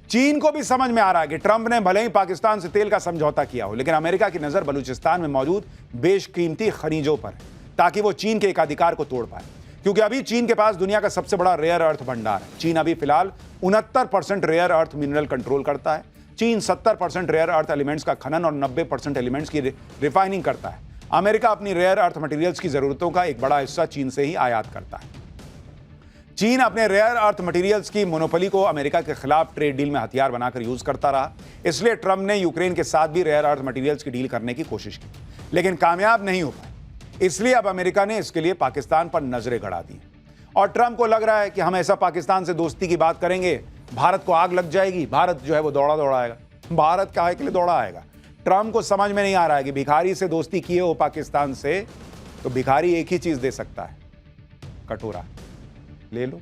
चीन को भी समझ में आ रहा है कि ट्रंप ने भले ही पाकिस्तान से तेल का समझौता किया हो, लेकिन अमेरिका की नजर बलूचिस्तान में मौजूद बेशकीमती खनिजों पर है, ताकि वो चीन के एकाधिकार को तोड़ पाए। क्योंकि अभी चीन के पास दुनिया का सबसे बड़ा रेयर अर्थ भंडार है। चीन अभी फिलहाल 69% रेयर अर्थ मिनरल कंट्रोल करता है। चीन 70% रेयर अर्थ एलिमेंट्स का खनन और 90% एलिमेंट्स की रिफाइनिंग करता है। अमेरिका अपनी रेयर अर्थ मटेरियल्स की जरूरतों का एक बड़ा हिस्सा चीन से ही आयात करता है। चीन अपने रेयर अर्थ मटेरियल्स की मोनोपोली को अमेरिका के खिलाफ ट्रेड डील में हथियार बनाकर यूज करता रहा। इसलिए ट्रंप ने यूक्रेन के साथ भी रेयर अर्थ मटेरियल्स की डील करने की कोशिश की, लेकिन कामयाब नहीं हो पाई। इसलिए अब अमेरिका ने इसके लिए पाकिस्तान पर नजरें गड़ा दी और ट्रंप को लग रहा है कि हम ऐसा पाकिस्तान से दोस्ती की बात करेंगे, भारत को आग लग जाएगी, भारत जो है वो दौड़ा आएगा। भारत काहे के लिए दौड़ा आएगा? ट्रंप को समझ में नहीं आ रहा है कि भिखारी से दोस्ती किए हो पाकिस्तान से, तो भिखारी एक ही चीज दे सकता है, कटोरा। ले लो।